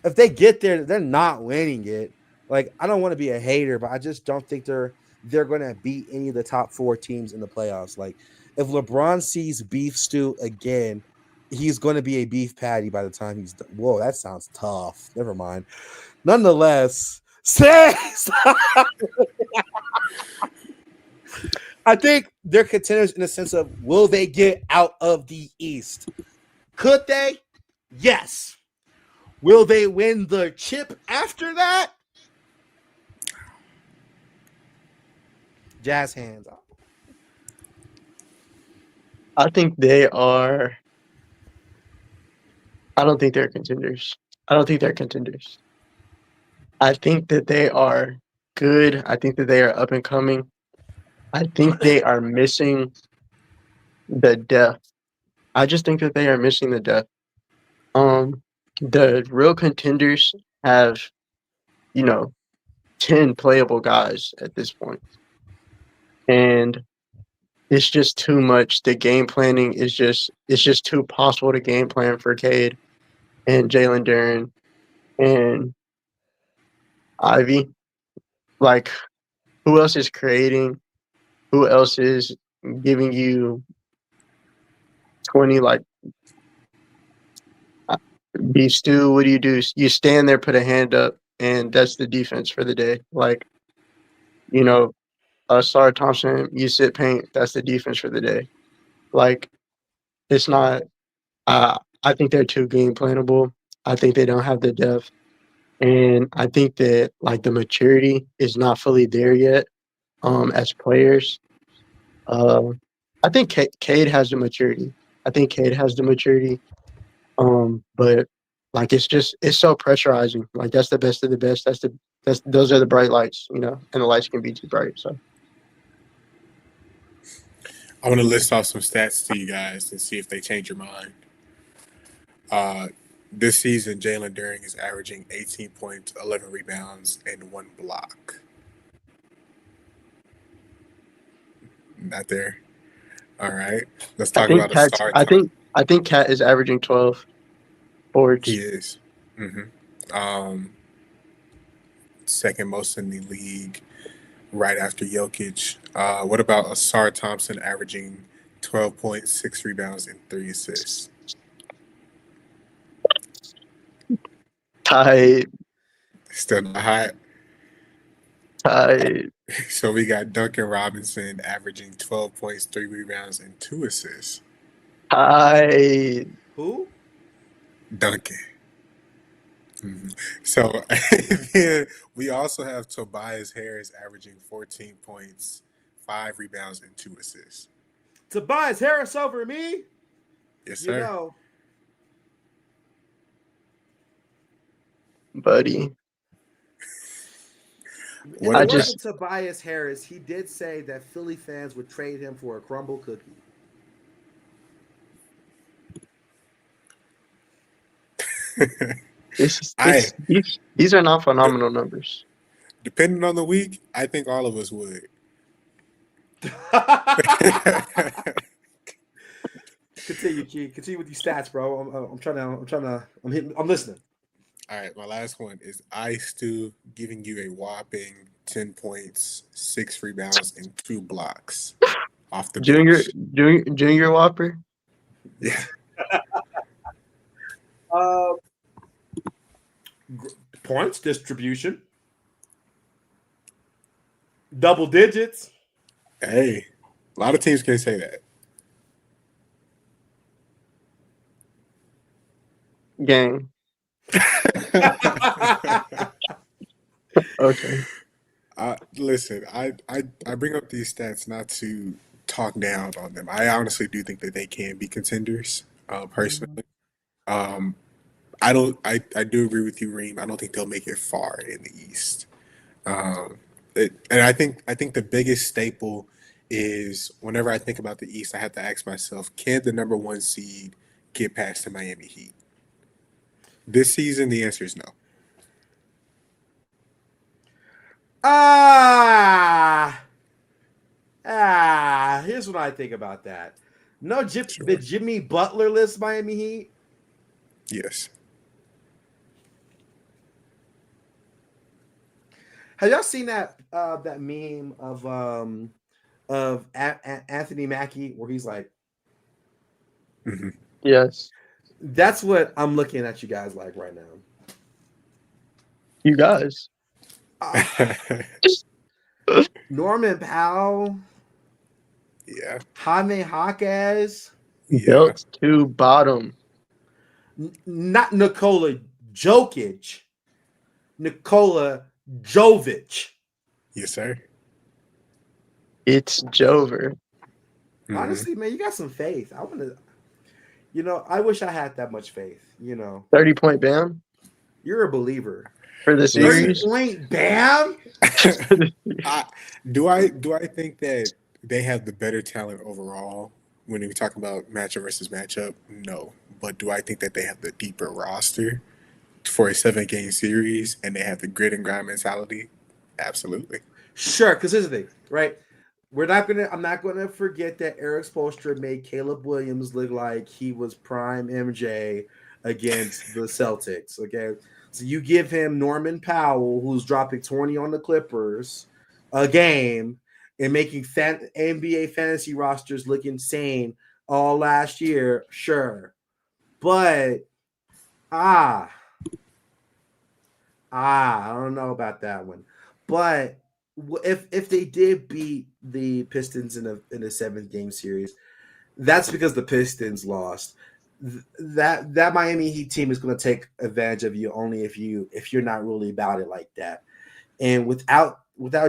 If they get there, they're not winning it. Like, I don't want to be a hater, but I just don't think they're gonna beat any of the top 4 teams in the playoffs. Like, if LeBron sees beef stew again, he's going to be a beef patty by the time he's done. Whoa, that sounds tough. Never mind. Nonetheless, I think they're contenders in the sense of, will they get out of the East? Could they? Yes. Will they win the chip after that? Jazz hands off. I think they are. I don't think they're contenders. I think that they are good. I think that they are up and coming. I think they are missing the depth. I just think that they are missing the depth. The real contenders have, 10 playable guys at this point. And it's just too much. The game planning is it's too possible to game plan for Cade and Jalen Duren and Ivy. like who else is creating? Who else is giving you 20 like beef stew? What do? You stand there, put a hand up, and that's the defense for the day. Like, you know, Sar Thompson, you sit paint, that's the defense for the day. Like, it's not I think they're too game planable. I think they don't have the depth. And I think that like the maturity is not fully there yet as players. I think Cade has the maturity. I think Cade has the maturity. But like it's so pressurizing. Like that's the best of the best. That's those are the bright lights, and the lights can be too bright. So I want to list off some stats to you guys and see if they change your mind. This season, Jalen Duren is averaging 18 points, 11 rebounds, and 1 block. Not there. All right. Let's talk about a star. I think Cat is averaging 12 boards. He is. Second most in the league, right after Jokic. What about Asar Thompson averaging 12 points, 6 rebounds, and 3 assists? Tight. Still not hot. Tight. So we got Duncan Robinson averaging 12 points, 3 rebounds, and 2 assists. Tight. Who? Duncan. So then we also have Tobias Harris averaging 14 points, 5 rebounds, and 2 assists. Tobias Harris over me? Yes, sir. Buddy. In the words of Tobias Harris, he did say that Philly fans would trade him for a crumble cookie. These are not phenomenal numbers. Depending on the week, I think all of us would. Continue, Key. Continue with these stats, bro. I'm listening. All right, my last one is Stu giving you a whopping 10 points, 6 rebounds, and 2 blocks off the bench. Junior Whopper? Yeah. Points distribution. Double digits. Hey, a lot of teams can say that. Gang. Okay. Listen, I bring up these stats not to talk down on them. I honestly do think that they can be contenders. Personally, I do agree with you, Reem. I don't think they'll make it far in the East. And I think the biggest staple is whenever I think about the East, I have to ask myself, can the number 1 seed get past the Miami Heat? This season, the answer is no. Here's what I think about that. No, the Jimmy Butler list Miami Heat. Yes. Have y'all seen that meme of Anthony Mackie where he's like, Yes. That's what I'm looking at you guys like right now. You guys. Norman Powell. Yeah. Jaime Jaquez. Built to bottom. Not Nikola Jokic. Nikola Jovic. Yes, sir. It's Jover. Honestly, man, you got some faith. I wish I had that much faith. 30-point Bam. You're a believer. For the series. 30-point Bam? Do I think that they have the better talent overall when we talk about matchup versus matchup? No. But do I think that they have the deeper roster for a 7-game series and they have the grit and grind mentality? Absolutely. Sure, because here's the thing, right? I'm not gonna forget that Eric Spoelstra made Caleb Williams look like he was prime MJ against the Celtics. Okay. So you give him Norman Powell, who's dropping 20 on the Clippers a game and making NBA fantasy rosters look insane all last year, sure. But I don't know about that one. But if they did beat the Pistons in a 7-game series, that's because the Pistons lost. That Miami Heat team is going to take advantage of you only if you're not really about it like that. And without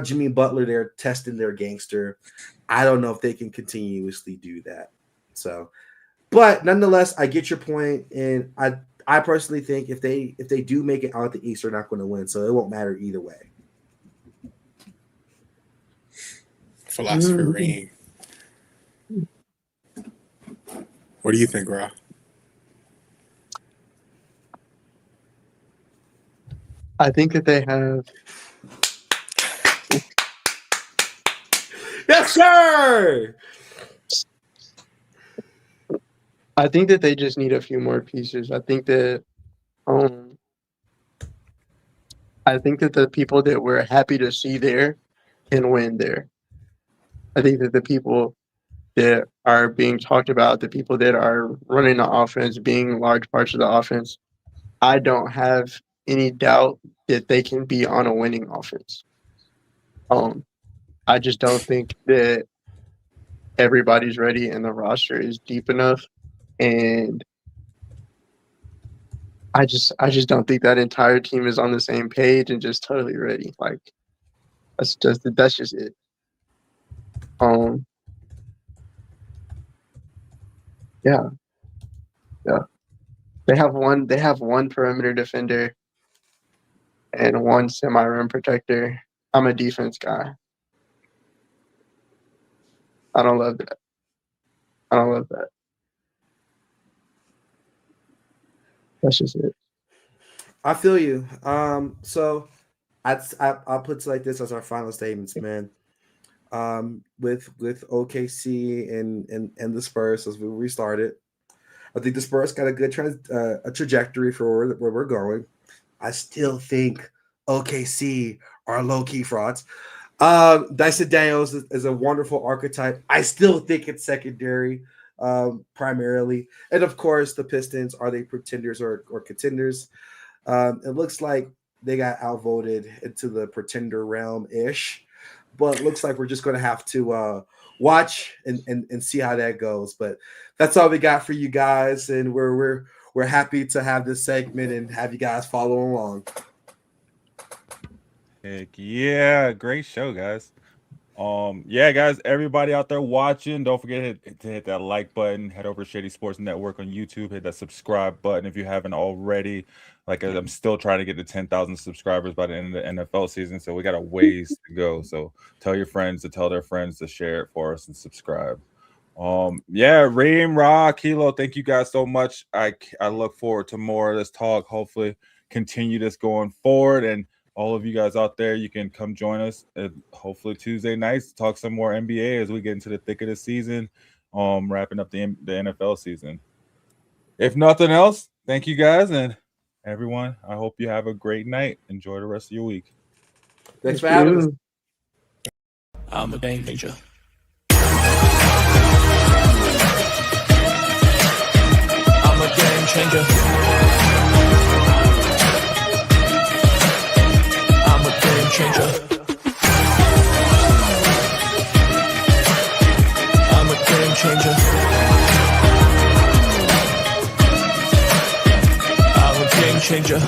Jimmy Butler there testing their gangster, I don't know if they can continuously do that. So, but nonetheless, I get your point, and I personally think if they do make it out the East, they're not going to win, so it won't matter either way. Philosopher Reem. What do you think, Rob? I think that they have. Yes, sir. I think that they just need a few more pieces. I think that the people that we're happy to see there can win there. I think that the people that are being talked about, the people that are running the offense, being large parts of the offense, I don't have any doubt that they can be on a winning offense. I just don't think that everybody's ready and the roster is deep enough. And I just don't think that entire team is on the same page and just totally ready. Like that's just it. Yeah. They have one perimeter defender and one semi-rim protector. I'm a defense guy. I don't love that. That's just it. I feel you. So I'll put it like this as our final statements, man. With OKC and the Spurs as we restarted, I think the Spurs got a good a trajectory for where we're going. I still think OKC are low-key frauds. Dyson Daniels is a wonderful archetype. I still think it's secondary, primarily. And of course, the Pistons, are they pretenders or contenders? It looks like they got outvoted into the pretender realm-ish. But it looks like we're just going to have to watch and see how that goes. But that's all we got for you guys, and we're happy to have this segment and have you guys follow along. Heck yeah, great show, guys. Yeah, guys, everybody out there watching, don't forget to hit that like button. Head over to Shady Sports Network on YouTube. Hit that subscribe button if you haven't already. Like, I'm still trying to get to 10,000 subscribers by the end of the NFL season, so we got a ways to go. So tell your friends to tell their friends to share it for us and subscribe. Yeah, Reem, Ra, Kilo, thank you guys so much. I look forward to more of this talk. Hopefully, continue this going forward, and all of you guys out there, you can come join us hopefully Tuesday nights to talk some more NBA as we get into the thick of the season, wrapping up the NFL season. If nothing else, thank you guys, and everyone, I hope you have a great night. Enjoy the rest of your week. Thanks for having us. I'm a game changer. I'm a game changer. I'm a game changer. I'm a game changer. I'm a game changer.